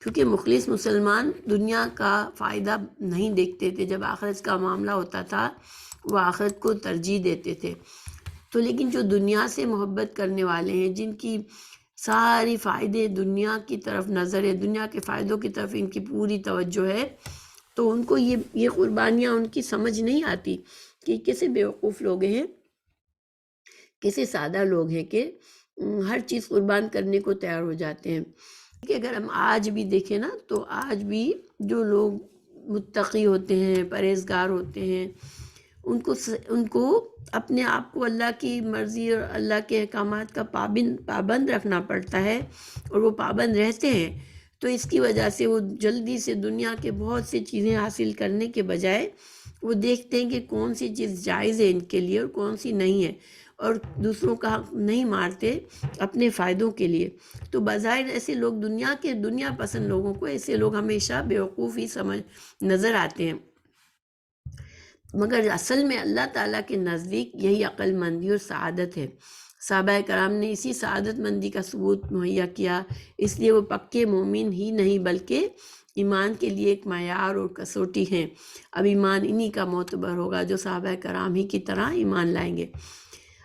کیونکہ مخلص مسلمان دنیا کا فائدہ نہیں دیکھتے تھے، جب آخرت کا معاملہ ہوتا تھا وہ آخرت کو ترجیح دیتے تھے۔ تو لیکن جو دنیا سے محبت کرنے والے ہیں، جن کی ساری فائدے دنیا کی طرف نظر ہے، دنیا کے فائدوں کی طرف ان کی پوری توجہ ہے، تو ان کو یہ قربانیاں ان کی سمجھ نہیں آتی کہ کیسے بیوقوف لوگ ہیں، کیسے سادہ لوگ ہیں کہ ہر چیز قربان کرنے کو تیار ہو جاتے ہیں۔ کہ اگر ہم آج بھی دیکھیں نا تو آج بھی جو لوگ متقی ہوتے ہیں، پرہیزگار ہوتے ہیں، ان کو اپنے آپ کو اللہ کی مرضی اور اللہ کے احکامات کا پابند رکھنا پڑتا ہے، اور وہ پابند رہتے ہیں، تو اس کی وجہ سے وہ جلدی سے دنیا کے بہت سی چیزیں حاصل کرنے کے بجائے وہ دیکھتے ہیں کہ کون سی چیز جائز ہے ان کے لیے اور کون سی نہیں ہے، اور دوسروں کا حق نہیں مارتے اپنے فائدوں کے لیے۔ تو بظاہر ایسے لوگ دنیا پسند لوگوں کو ایسے لوگ ہمیشہ بیوقوف ہی نظر آتے ہیں، مگر اصل میں اللہ تعالیٰ کے نزدیک یہی عقل مندی اور سعادت ہے۔ صحابہ کرام نے اسی سعادت مندی کا ثبوت مہیا کیا، اس لیے وہ پکے مومن ہی نہیں بلکہ ایمان کے لیے ایک معیار اور کسوٹی ہیں۔ اب ایمان انہی کا معتبر ہوگا جو صحابہ کرام ہی کی طرح ایمان لائیں گے۔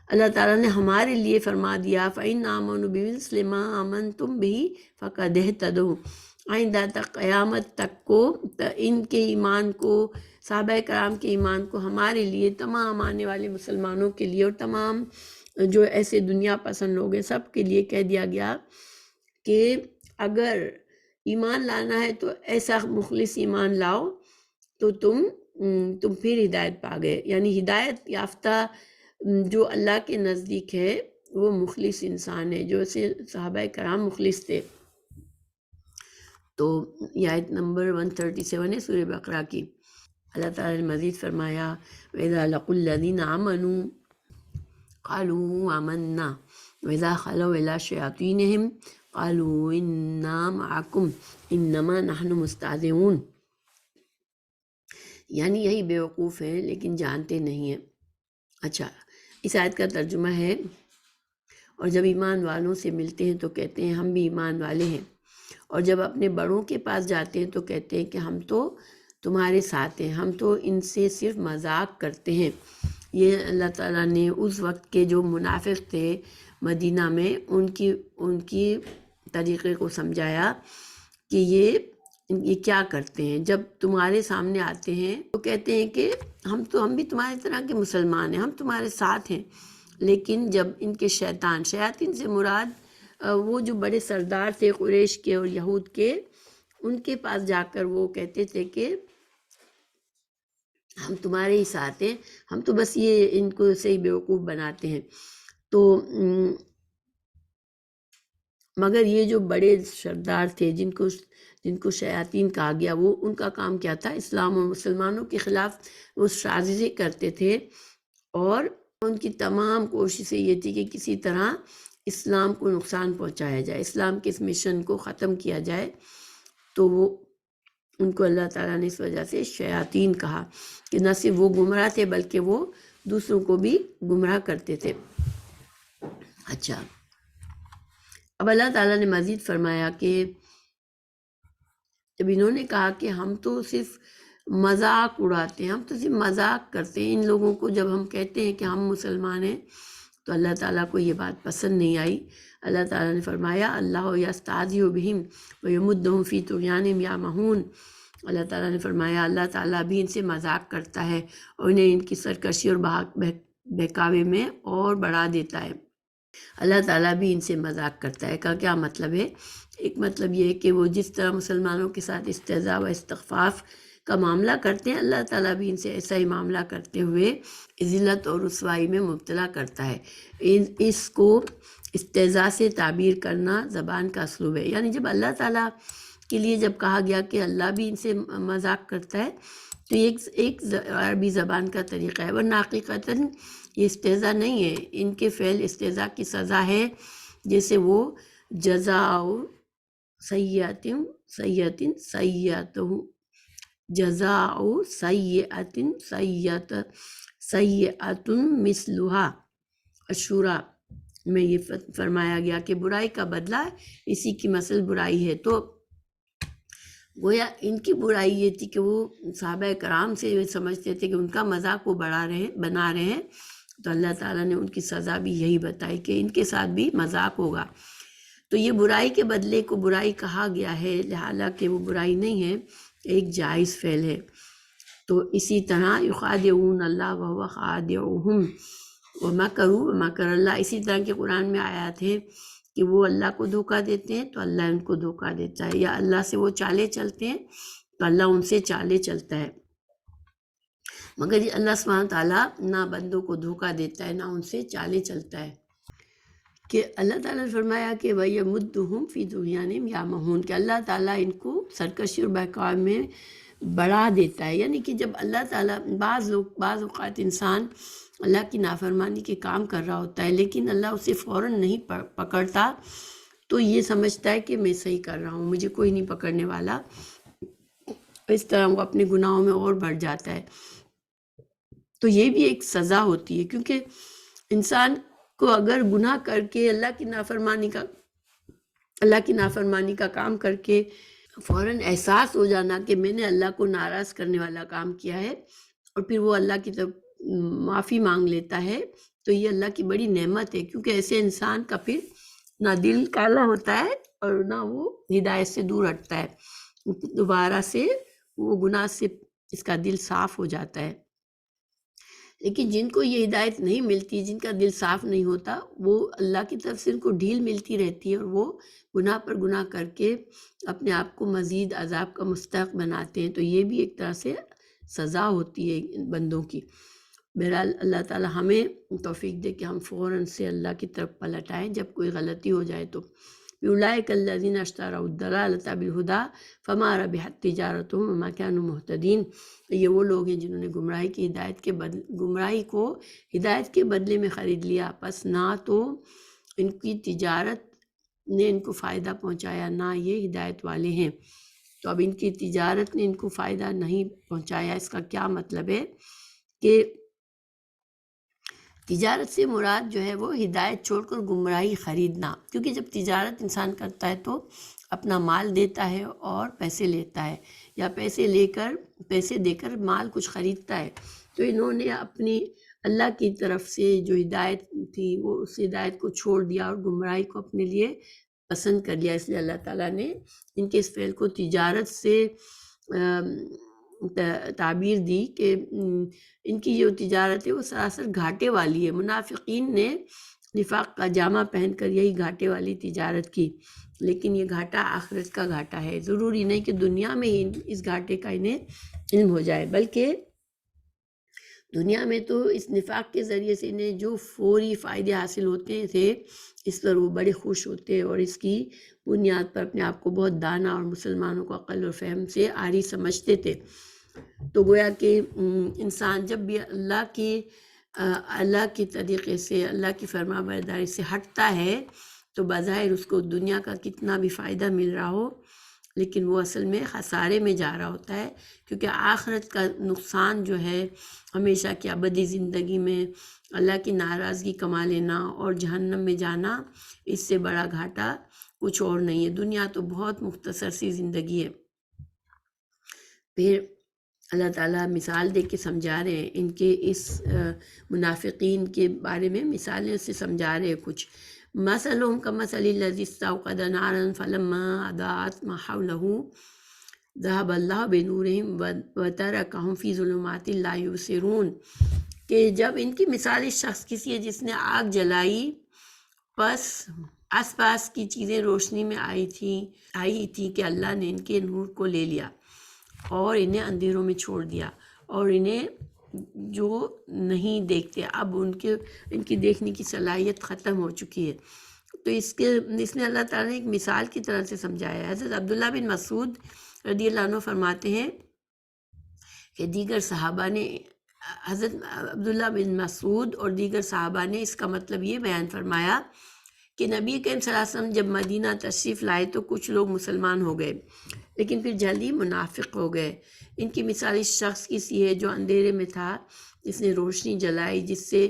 اللہ تعالیٰ نے ہمارے لیے فرما دیا فَإِنْ آمَنُوا بِمِثْلِ مَا آمَنْتُمْ بِهِ فَقَدِ اهْتَدَوْا۔ آئندہ تک قیامت تک کو ان کے ایمان کو، صحابہ کرام کے ایمان کو ہمارے لیے، تمام آنے والے مسلمانوں کے لیے اور تمام جو ایسے دنیا پسند لوگ ہیں سب کے لیے کہہ دیا گیا کہ اگر ایمان لانا ہے تو ایسا مخلص ایمان لاؤ تو تم پھر ہدایت پا گئے، یعنی ہدایت یافتہ جو اللہ کے نزدیک ہے وہ مخلص انسان ہے، جو سے صحابہ کرام مخلص تھے۔ تو یہ آیت نمبر 137 ہے سورہ بقرہ کی۔ اللہ تعالیٰ نے مزید فرمایا وَإِذَا لَقُوا الَّذِينَ آمَنُوا قَالُوا آمَنَّا وَإِذَا خَلَوْا إِلَىٰ شَيَاطِينِهِمْ قَالُوا إِنَّا مَعَكُمْ إِنَّمَا نَحْنُ مُسْتَهْزِئُونَ۔ یعنی یہی بیوقوف ہیں لیکن جانتے نہیں ہیں۔ اچھا، اس آیت کا ترجمہ ہے اور جب ایمان والوں سے ملتے ہیں تو کہتے ہیں ہم بھی ایمان والے ہیں، اور جب اپنے بڑوں کے پاس جاتے ہیں تو کہتے ہیں کہ ہم تو تمہارے ساتھ ہیں، ہم تو ان سے صرف مذاق کرتے ہیں۔ یہ اللہ تعالیٰ نے اس وقت کے جو منافق تھے مدینہ میں ان کی طریقے کو سمجھایا کہ یہ کیا کرتے ہیں، جب تمہارے سامنے آتے ہیں تو کہتے ہیں کہ ہم بھی تمہاری طرح کے مسلمان ہیں، ہم تمہارے ساتھ ہیں، لیکن جب ان کے شیاطین سے مراد وہ جو بڑے سردار تھے قریش کے اور یہود کے، ان کے پاس جا کر وہ کہتے تھے کہ ہم تمہارے ہی ساتھ ہیں، ہم تو بس یہ ان کو صحیح بیوقوف بناتے ہیں۔ تو مگر یہ جو بڑے سردار تھے جن کو شیاطین کہا گیا، وہ ان کا کام کیا تھا؟ اسلام اور مسلمانوں کے خلاف وہ سازشیں کرتے تھے، اور ان کی تمام کوششیں یہ تھی کہ کسی طرح اسلام کو نقصان پہنچایا جائے، اسلام کے اس مشن کو ختم کیا جائے۔ تو وہ ان کو اللہ تعالیٰ نے اس وجہ سے شیاطین کہا کہ نہ صرف وہ گمراہ تھے بلکہ وہ دوسروں کو بھی گمراہ کرتے تھے۔ اچھا، اب اللہ تعالیٰ نے مزید فرمایا کہ جب انہوں نے کہا کہ ہم تو صرف مذاق اڑاتے ہیں، ہم تو صرف مذاق کرتے ہیں، ان لوگوں کو جب ہم کہتے ہیں کہ ہم مسلمان ہیں تو اللہ تعالیٰ کو یہ بات پسند نہیں آئی۔ اللہ تعالیٰ نے فرمایا اللہ یستہزئ بہم ویمدہم فی طغیانہم یعمہون، اللہ تعالیٰ نے فرمایا اللہ تعالیٰ بھی ان سے مذاق کرتا ہے اور انہیں ان کی سرکشی اور بہکاوے میں اور بڑھا دیتا ہے۔ اللہ تعالیٰ بھی ان سے مذاق کرتا ہے کا کیا مطلب ہے؟ ایک مطلب یہ ہے کہ وہ جس طرح مسلمانوں کے ساتھ استہزاء و استخفاف کا معاملہ کرتے ہیں، اللہ تعالیٰ بھی ان سے ایسا ہی معاملہ کرتے ہوئے ذلت اور رسوائی میں مبتلا کرتا ہے۔ اس کو استہزاء سے تعبیر کرنا زبان کا اسلوب ہے، یعنی جب اللہ تعالیٰ کے لیے جب کہا گیا کہ اللہ بھی ان سے مذاق کرتا ہے تو یہ ایک عربی زبان کا طریقہ ہے، ورنہ حقیقتاً یہ استہزاء نہیں ہے، ان کے فعل استہزاء کی سزا ہے، جیسے وہ جزاء سیئۃ سیئۃ جزاء سیئۃ سیئۃ مثلھا الشورى میں یہ فرمایا گیا کہ برائی کا بدلہ اسی کی مثل برائی ہے۔ تو گویا ان کی برائی یہ تھی کہ وہ صحابہ کرام سے یہ سمجھتے تھے کہ ان کا مذاق وہ بنا رہے ہیں، تو اللہ تعالیٰ نے ان کی سزا بھی یہی بتائی کہ ان کے ساتھ بھی مذاق ہوگا۔ تو یہ برائی کے بدلے کو برائی کہا گیا ہے، حالانکہ وہ برائی نہیں ہے، ایک جائز فعل ہے۔ تو اسی طرح یخادعون اللہ وهو خادعهم ومکروا ومکر اللہ، اسی طرح کے قرآن میں آیات ہیں کہ وہ اللہ کو دھوکہ دیتے ہیں تو اللہ ان کو دھوکہ دیتا ہے، یا اللہ سے وہ چالیں چلتے ہیں تو اللہ ان سے چالیں چلتا ہے۔ مگر یہ اللہ سبحانہ تعالیٰ نہ بندوں کو دھوکہ دیتا ہے نہ ان سے چالیں چلتا ہے، کہ اللہ تعالیٰ نے فرمایا کہ وَيَمُدُّهُمْ فِي طُغْيَانِهِمْ يَعْمَهُونَ، کہ اللہ تعالیٰ ان کو سرکشی اور بہکاوے میں بڑھا دیتا ہے۔ یعنی کہ جب اللہ تعالیٰ بعض اوقات انسان اللہ کی نافرمانی کے کام کر رہا ہوتا ہے لیکن اللہ اسے فوراً نہیں پکڑتا، تو یہ سمجھتا ہے کہ میں صحیح کر رہا ہوں، مجھے کوئی نہیں پکڑنے والا، اس طرح وہ اپنے گناہوں میں اور بڑھ جاتا ہے۔ تو یہ بھی ایک سزا ہوتی ہے، کیونکہ انسان کو اگر گناہ کر کے اللہ کی نافرمانی کا کام کر کے فوراً احساس ہو جانا کہ میں نے اللہ کو ناراض کرنے والا کام کیا ہے اور پھر وہ اللہ کی طرف معافی مانگ لیتا ہے، تو یہ اللہ کی بڑی نعمت ہے، کیونکہ ایسے انسان کا پھر نہ دل کالا ہوتا ہے اور نہ وہ ہدایت سے دور ہٹتا ہے، دوبارہ سے وہ گناہ سے اس کا دل صاف ہو جاتا ہے۔ لیکن جن کو یہ ہدایت نہیں ملتی، جن کا دل صاف نہیں ہوتا، وہ اللہ کی طرف سے ان کو ڈھیل ملتی رہتی ہے اور وہ گناہ پر گناہ کر کے اپنے آپ کو مزید عذاب کا مستحق بناتے ہیں۔ تو یہ بھی ایک طرح سے سزا ہوتی ہے ان بندوں کی۔ بہرحال اللہ تعالیٰ ہمیں توفیق دے کہ ہم فوراً سے اللہ کی طرف پلٹ آئیں جب کوئی غلطی ہو جائے تو۔ اولئک الذین اشتروا الضلالۃ بالہدی فما ربحت تجارتہم وما کانوا مہتدین، یہ وہ لوگ ہیں جنہوں نے گمراہی کو ہدایت کے بدلے میں خرید لیا، پس نہ تو ان کی تجارت نے ان کو فائدہ پہنچایا نہ یہ ہدایت والے ہیں۔ تو اب ان کی تجارت نے ان کو فائدہ نہیں پہنچایا، اس کا کیا مطلب ہے کہ تجارت سے مراد جو ہے وہ ہدایت چھوڑ کر گمراہی خریدنا، کیونکہ جب تجارت انسان کرتا ہے تو اپنا مال دیتا ہے اور پیسے لیتا ہے، یا پیسے دے کر مال کچھ خریدتا ہے۔ تو انہوں نے اپنی اللہ کی طرف سے جو ہدایت تھی وہ اس ہدایت کو چھوڑ دیا اور گمراہی کو اپنے لیے پسند کر لیا، اس لیے اللہ تعالیٰ نے ان کے اس فعل کو تجارت سے تعبیر دی کہ ان کی جو تجارت ہے وہ سراسر گھاٹے والی ہے۔ منافقین نے نفاق کا جامہ پہن کر یہی گھاٹے والی تجارت کی، لیکن یہ گھاٹا آخرت کا گھاٹا ہے۔ ضروری نہیں کہ دنیا میں ہی اس گھاٹے کا انہیں علم ہو جائے، بلکہ دنیا میں تو اس نفاق کے ذریعے سے انہیں جو فوری فائدے حاصل ہوتے تھے اس پر وہ بڑے خوش ہوتے اور اس کی بنیاد پر اپنے آپ کو بہت دانا اور مسلمانوں کو عقل اور فہم سے عاری سمجھتے تھے۔ تو گویا کہ انسان جب بھی اللہ کی طریقے سے، اللہ کی فرما برداری سے ہٹتا ہے تو بظاہر اس کو دنیا کا کتنا بھی فائدہ مل رہا ہو لیکن وہ اصل میں خسارے میں جا رہا ہوتا ہے، کیونکہ آخرت کا نقصان جو ہے ہمیشہ کی ابدی زندگی میں اللہ کی ناراضگی کما لینا اور جہنم میں جانا، اس سے بڑا گھاٹا کچھ اور نہیں ہے۔ دنیا تو بہت مختصر سی زندگی ہے۔ پھر اللہ تعالیٰ مثال دے کے سمجھا رہے ہیں ان کے اس منافقین کے بارے میں، مثالیں سے سمجھا رہے ہیں کچھ۔ مثلهم كمثل الذي استوقد نارا فلما أضاءت ما حوله ذهب الله بنورهم وتركهم في ظلمات لا يبصرون، کہ جب ان کی مثال اس شخص کی سی ہے جس نے آگ جلائی، پس آس پاس کی چیزیں روشنی میں آئی تھی کہ اللہ نے ان کے نور کو لے لیا اور انہیں اندھیروں میں چھوڑ دیا، اور انہیں جو نہیں دیکھتے اب ان کی دیکھنے کی صلاحیت ختم ہو چکی ہے۔ تو اس نے اللہ تعالیٰ نے ایک مثال کی طرح سے سمجھایا ہے۔ حضرت عبداللہ بن مسعود رضی اللہ عنہ فرماتے ہیں کہ دیگر صحابہ نے، حضرت عبداللہ بن مسعود اور دیگر صحابہ نے اس کا مطلب یہ بیان فرمایا کہ نبی کریم صلی اللہ علیہ وسلم جب مدینہ تشریف لائے تو کچھ لوگ مسلمان ہو گئے، لیکن پھر جلدی منافق ہو گئے۔ ان کی مثال اس شخص کی سی ہے جو اندھیرے میں تھا، جس نے روشنی جلائی، جس سے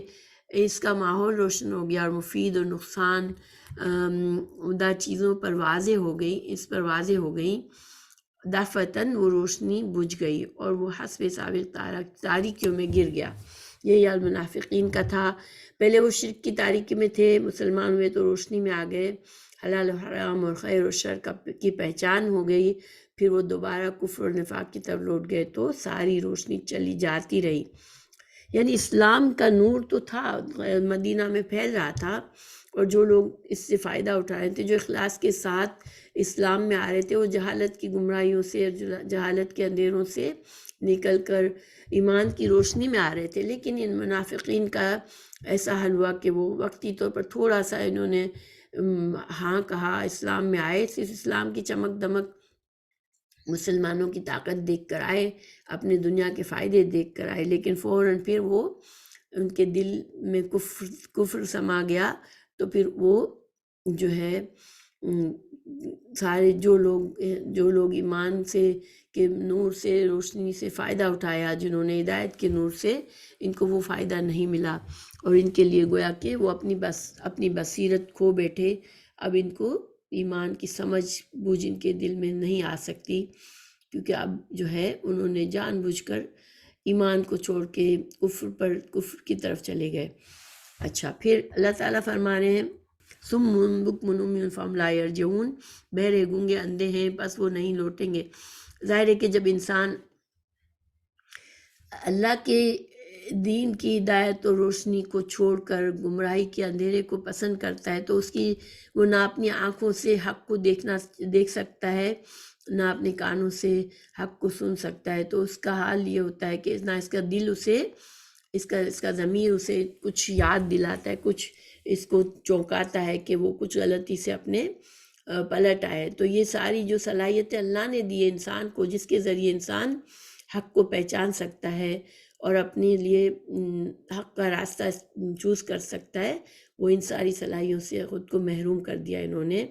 اس کا ماحول روشن ہو گیا اور مفید اور نقصان دہ چیزوں پر واضح ہو گئی، اس پر واضح ہو گئی۔ دفتاً وہ روشنی بجھ گئی اور وہ حسب سابق تاریکیوں میں گر گیا۔ یہی حال منافقین کا تھا، پہلے وہ شرک کی تاریکی میں تھے، مسلمان ہوئے تو روشنی میں آ گئے، حلال و حرام اور خیر و شر کی پہچان ہو گئی، پھر وہ دوبارہ کفر اور نفاق کی طرف لوٹ گئے تو ساری روشنی چلی جاتی رہی۔ یعنی اسلام کا نور تو تھا، مدینہ میں پھیل رہا تھا، اور جو لوگ اس سے فائدہ اٹھا رہے تھے، جو اخلاص کے ساتھ اسلام میں آ رہے تھے، وہ جہالت کی گمراہیوں سے، جہالت کے اندھیروں سے نکل کر ایمان کی روشنی میں آ رہے تھے۔ لیکن ان منافقین کا ایسا حل ہوا کہ وہ وقتی طور پر تھوڑا سا انہوں نے ہاں کہا، اسلام میں آئے، صرف اسلام کی چمک دمک، مسلمانوں کی طاقت دیکھ کر آئے، اپنے دنیا کے فائدے دیکھ کر آئے، لیکن فوراً پھر وہ ان کے دل میں کفر سما گیا، تو پھر وہ جو ہے سارے جو لوگ ایمان سے کہ نور سے، روشنی سے فائدہ اٹھایا، جنہوں نے ہدایت کے نور سے، ان کو وہ فائدہ نہیں ملا، اور ان کے لیے گویا کہ وہ اپنی بصیرت کھو بیٹھے۔ اب ان کو ایمان کی سمجھ بوجھ ان کے دل میں نہیں آ سکتی، کیونکہ اب جو ہے انہوں نے جان بوجھ کر ایمان کو چھوڑ کے کفر کی طرف چلے گئے۔ اچھا، پھر اللہ تعالیٰ فرما رہے ہیں صم بکم عمی فہم لا یرجعون، بہرے گونگے اندھے ہیں بس وہ نہیں لوٹیں گے۔ ظاہر ہے کہ جب انسان اللہ کے دین کی ہدایت اور روشنی کو چھوڑ کر گمراہی کے اندھیرے کو پسند کرتا ہے، تو وہ نہ اپنی آنکھوں سے حق کو دیکھ سکتا ہے، نہ اپنے کانوں سے حق کو سن سکتا ہے، تو اس کا حال یہ ہوتا ہے کہ نہ اس کا دل اسے، اس کا ضمیر اسے کچھ یاد دلاتا ہے، کچھ اس کو چونکاتا ہے کہ وہ کچھ غلطی سے اپنے پلٹ آئے۔ تو یہ ساری جو صلاحیتیں اللہ نے دی ہے انسان کو، جس کے ذریعے انسان حق کو پہچان سکتا ہے اور اپنے لیے حق کا راستہ چوز کر سکتا ہے، وہ ان ساری صلاحیوں سے خود کو محروم کر دیا انہوں نے۔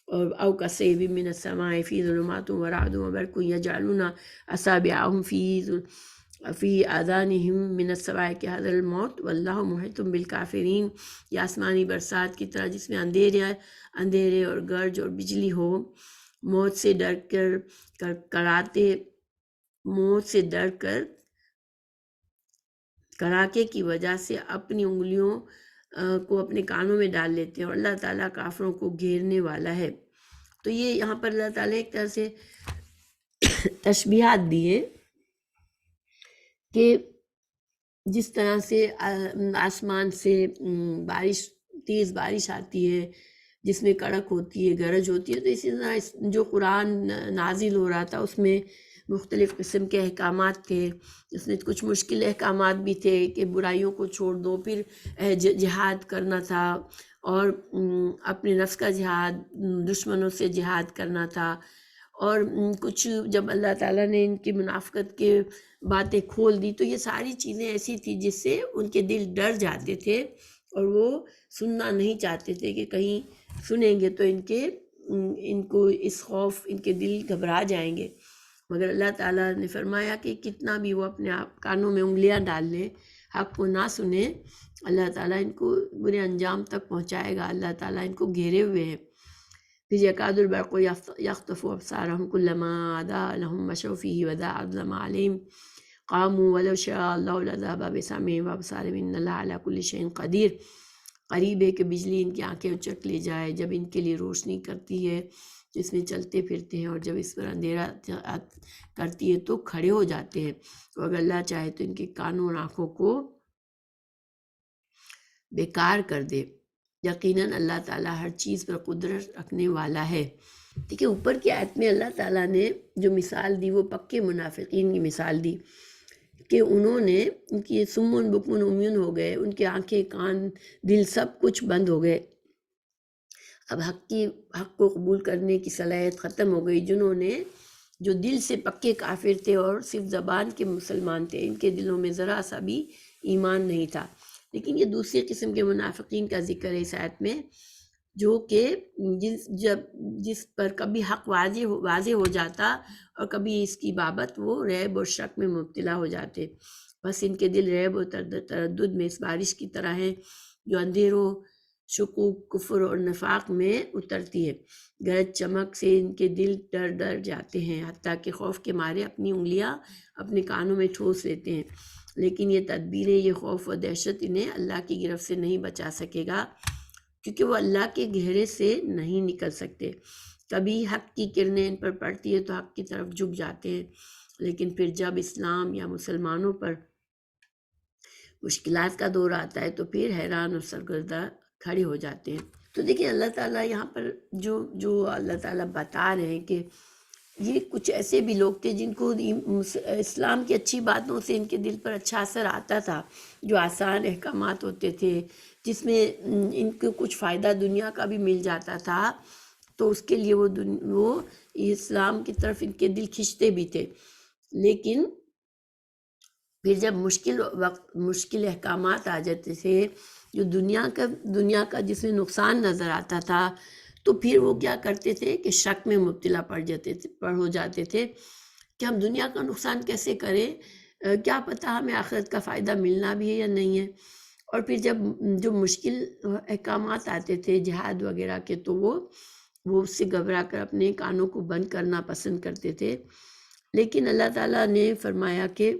اور او کصیب من السماء فی ظلمات ورعد وبرق یجعلون اصابعهم فی آذانہم من الصواعق حذر الموت واللہ محیط بالکافرین۔ یہ آسمانی برسات کی طرح جس میں اندھیرے اور گرج اور بجلی ہو، موت سے ڈر کر کڑاکے کی وجہ سے اپنی انگلیوں کو اپنے کانوں میں ڈال لیتے ہیں، اور اللہ تعالیٰ کافروں کو گھیرنے والا ہے۔ تو یہ یہاں پر اللہ تعالیٰ ایک طرح سے تشبیہات دیے کہ جس طرح سے آسمان سے تیز بارش آتی ہے جس میں کڑک ہوتی ہے، گرج ہوتی ہے، تو اسی طرح جو قرآن نازل ہو رہا تھا اس میں مختلف قسم کے احکامات تھے، اس میں کچھ مشکل احکامات بھی تھے کہ برائیوں کو چھوڑ دو، پھر جہاد کرنا تھا، اور اپنے نفس کا جہاد، دشمنوں سے جہاد کرنا تھا، اور کچھ جب اللہ تعالیٰ نے ان کی منافقت کے باتیں کھول دی تو یہ ساری چیزیں ایسی تھی جس سے ان کے دل ڈر جاتے تھے اور وہ سننا نہیں چاہتے تھے کہ کہیں سنیں گے تو ان کو اس خوف، ان کے دل گھبرا جائیں گے۔ مگر اللہ تعالیٰ نے فرمایا کہ کتنا بھی وہ اپنے کانوں میں انگلیاں ڈال لیں، حق کو نہ سنیں، اللہ تعالیٰ ان کو برے انجام تک پہنچائے گا، اللہ تعالیٰ ان کو گھیرے ہوئے ہیں۔ پھر یکاد البرق یخطف ابصارهم كلما اضاء لهم مشوا فيه واذا اظلم عليهم قاموا ولو شاء الله لذهب بسمعهم وابصارهم ان الله على كل شيء قدير۔ قریب ہے کہ بجلی ان کی آنکھیں اچک لے جائے، جب ان کے لیے روشنی کرتی ہے تو اس میں چلتے پھرتے ہیں، اور جب اس پر اندھیرا کرتی ہے تو کھڑے ہو جاتے ہیں، تو اگر اللہ چاہے تو ان کے کانوں اور آنکھوں کو بیکار کر دے۔ یقیناً اللہ تعالیٰ ہر چیز پر قدرت رکھنے والا ہے۔ دیکھیں اوپر کی آیت میں اللہ تعالیٰ نے جو مثال دی وہ پکے منافقین کی مثال دی کہ انہوں نے ان کی سمن بکمن عمیون ہو گئے، ان کی آنکھیں کان دل سب کچھ بند ہو گئے، اب حق کو قبول کرنے کی صلاحیت ختم ہو گئی۔ جنہوں نے جو دل سے پکے کافر تھے اور صرف زبان کے مسلمان تھے، ان کے دلوں میں ذرا سا بھی ایمان نہیں تھا۔ لیکن یہ دوسری قسم کے منافقین کا ذکر ہے اس آیت میں، جو کہ جس پر کبھی حق واضح ہو جاتا اور کبھی اس کی بابت وہ ریب اور شک میں مبتلا ہو جاتے۔ بس ان کے دل ریب اور تردد میں اس بارش کی طرح ہیں جو اندھیروں، شکوک، کفر اور نفاق میں اترتی ہے۔ گرج چمک سے ان کے دل ڈر جاتے ہیں، حتیٰ کہ خوف کے مارے اپنی انگلیاں اپنے کانوں میں ٹھوس لیتے ہیں۔ لیکن یہ تدبیریں، یہ خوف و دہشت انہیں اللہ کی گرفت سے نہیں بچا سکے گا، کیونکہ وہ اللہ کے گھیرے سے نہیں نکل سکتے۔ کبھی حق کی کرنیں ان پر پڑتی ہے تو حق کی طرف جھک جاتے ہیں، لیکن پھر جب اسلام یا مسلمانوں پر مشکلات کا دور آتا ہے تو پھر حیران اور سرگردہ کھڑے ہو جاتے ہیں۔ تو دیکھیں اللہ تعالیٰ یہاں پر جو اللہ تعالیٰ بتا رہے ہیں کہ یہ کچھ ایسے بھی لوگ تھے جن کو اسلام کی اچھی باتوں سے ان کے دل پر اچھا اثر آتا تھا، جو آسان احکامات ہوتے تھے، جس میں ان کو کچھ فائدہ دنیا کا بھی مل جاتا تھا، تو اس کے لیے وہ اسلام کی طرف ان کے دل کھنچتے بھی تھے۔ لیکن پھر جب مشکل احکامات آ جاتے تھے، جو دنیا کا جس میں نقصان نظر آتا تھا، تو پھر وہ کیا کرتے تھے کہ شک میں مبتلا ہو جاتے تھے کہ ہم دنیا کا نقصان کیسے کریں، کیا پتہ ہمیں آخرت کا فائدہ ملنا بھی ہے یا نہیں ہے۔ اور پھر جب جو مشکل احکامات آتے تھے جہاد وغیرہ کے، تو وہ اس سے گھبرا کر اپنے کانوں کو بند کرنا پسند کرتے تھے۔ لیکن اللہ تعالیٰ نے فرمایا کہ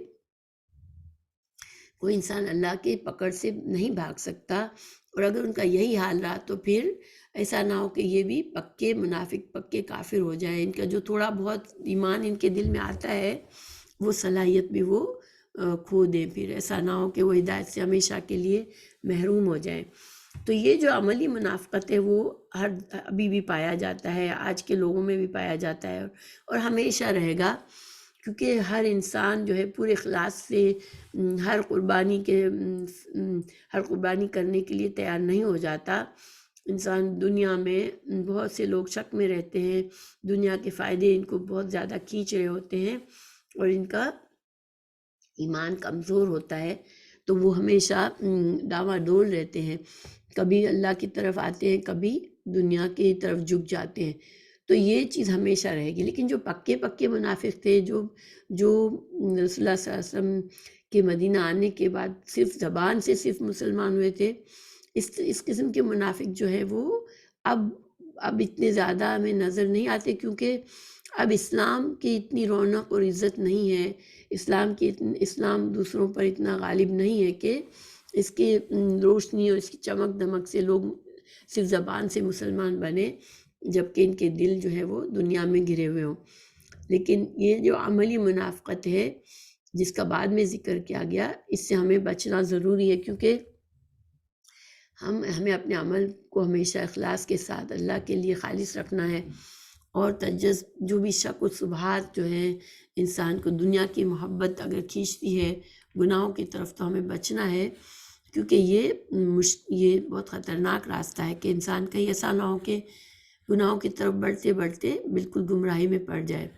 کوئی انسان اللہ کے پکڑ سے نہیں بھاگ سکتا، اور اگر ان کا یہی حال رہا تو پھر ایسا نہ ہو کہ یہ بھی پکے منافق، پکے کافر ہو جائیں، ان کا جو تھوڑا بہت ایمان ان کے دل میں آتا ہے وہ صلاحیت بھی وہ کھو دیں، پھر ایسا نہ ہو کہ وہ ہدایت سے ہمیشہ کے لیے محروم ہو جائیں۔ تو یہ جو عملی منافقت ہے وہ ابھی بھی پایا جاتا ہے، آج کے لوگوں میں بھی پایا جاتا ہے، اور ہمیشہ رہے گا، کیونکہ ہر انسان جو ہے پورے اخلاص سے ہر قربانی کرنے کے لیے تیار نہیں ہو جاتا۔ انسان دنیا میں بہت سے لوگ شک میں رہتے ہیں، دنیا کے فائدے ان کو بہت زیادہ کھینچ رہے ہوتے ہیں، اور ان کا ایمان کمزور ہوتا ہے، تو وہ ہمیشہ ڈاواں ڈول رہتے ہیں، کبھی اللہ کی طرف آتے ہیں، کبھی دنیا کی طرف جھک جاتے ہیں۔ تو یہ چیز ہمیشہ رہے گی۔ لیکن جو پکے منافق تھے، جو رسول اللہ صلی اللہ علیہ وسلم کے مدینہ آنے کے بعد صرف زبان سے صرف مسلمان ہوئے تھے، اس قسم کے منافق جو ہے وہ اب اتنے زیادہ ہمیں نظر نہیں آتے، کیونکہ اب اسلام کی اتنی رونق اور عزت نہیں ہے، اسلام دوسروں پر اتنا غالب نہیں ہے کہ اس کی روشنی اور اس کی چمک دمک سے لوگ صرف زبان سے مسلمان بنے، جبکہ ان کے دل جو ہے وہ دنیا میں گھرے ہوئے ہوں۔ لیکن یہ جو عملی منافقت ہے جس کا بعد میں ذکر کیا گیا، اس سے ہمیں بچنا ضروری ہے، کیونکہ ہمیں اپنے عمل کو ہمیشہ اخلاص کے ساتھ اللہ کے لیے خالص رکھنا ہے، اور جو بھی شک و شبہات جو ہیں انسان کو دنیا کی محبت اگر کھینچتی ہے گناہوں کی طرف، تو ہمیں بچنا ہے، کیونکہ یہ بہت خطرناک راستہ ہے کہ انسان کہیں ایسا نہ ہو کہ گناہوں کی طرف بڑھتے بڑھتے بالکل گمراہی میں پڑ جائے۔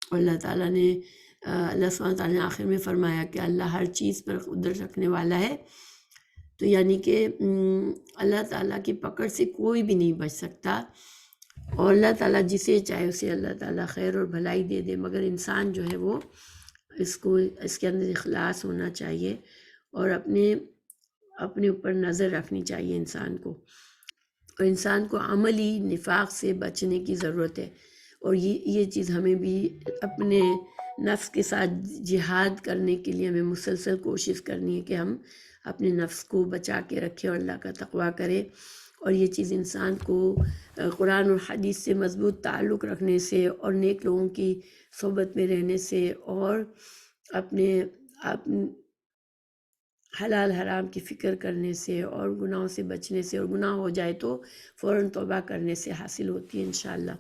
اور اللہ تعالیٰ نے سبحانہ تعالیٰ نے آخر میں فرمایا کہ اللہ ہر چیز پر قدرت رکھنے والا ہے، تو یعنی کہ اللہ تعالیٰ کی پکڑ سے کوئی بھی نہیں بچ سکتا، اور اللہ تعالیٰ جسے چاہے اسے اللہ تعالیٰ خیر اور بھلائی دے دے، مگر انسان جو ہے وہ اس کے اندر اخلاص ہونا چاہیے، اور اپنے اوپر نظر رکھنی چاہیے انسان کو، اور انسان کو عملی نفاق سے بچنے کی ضرورت ہے۔ اور یہ چیز ہمیں بھی اپنے نفس کے ساتھ جہاد کرنے کے لیے ہمیں مسلسل کوشش کرنی ہے کہ ہم اپنے نفس کو بچا کے رکھیں اور اللہ کا تقویٰ کریں. اور یہ چیز انسان کو قرآن اور حدیث سے مضبوط تعلق رکھنے سے اور نیک لوگوں کی صحبت میں رہنے سے اور اپنے حلال حرام کی فکر کرنے سے اور گناہوں سے بچنے سے، اور گناہ ہو جائے تو فوراً توبہ کرنے سے حاصل ہوتی ہے انشاءاللہ.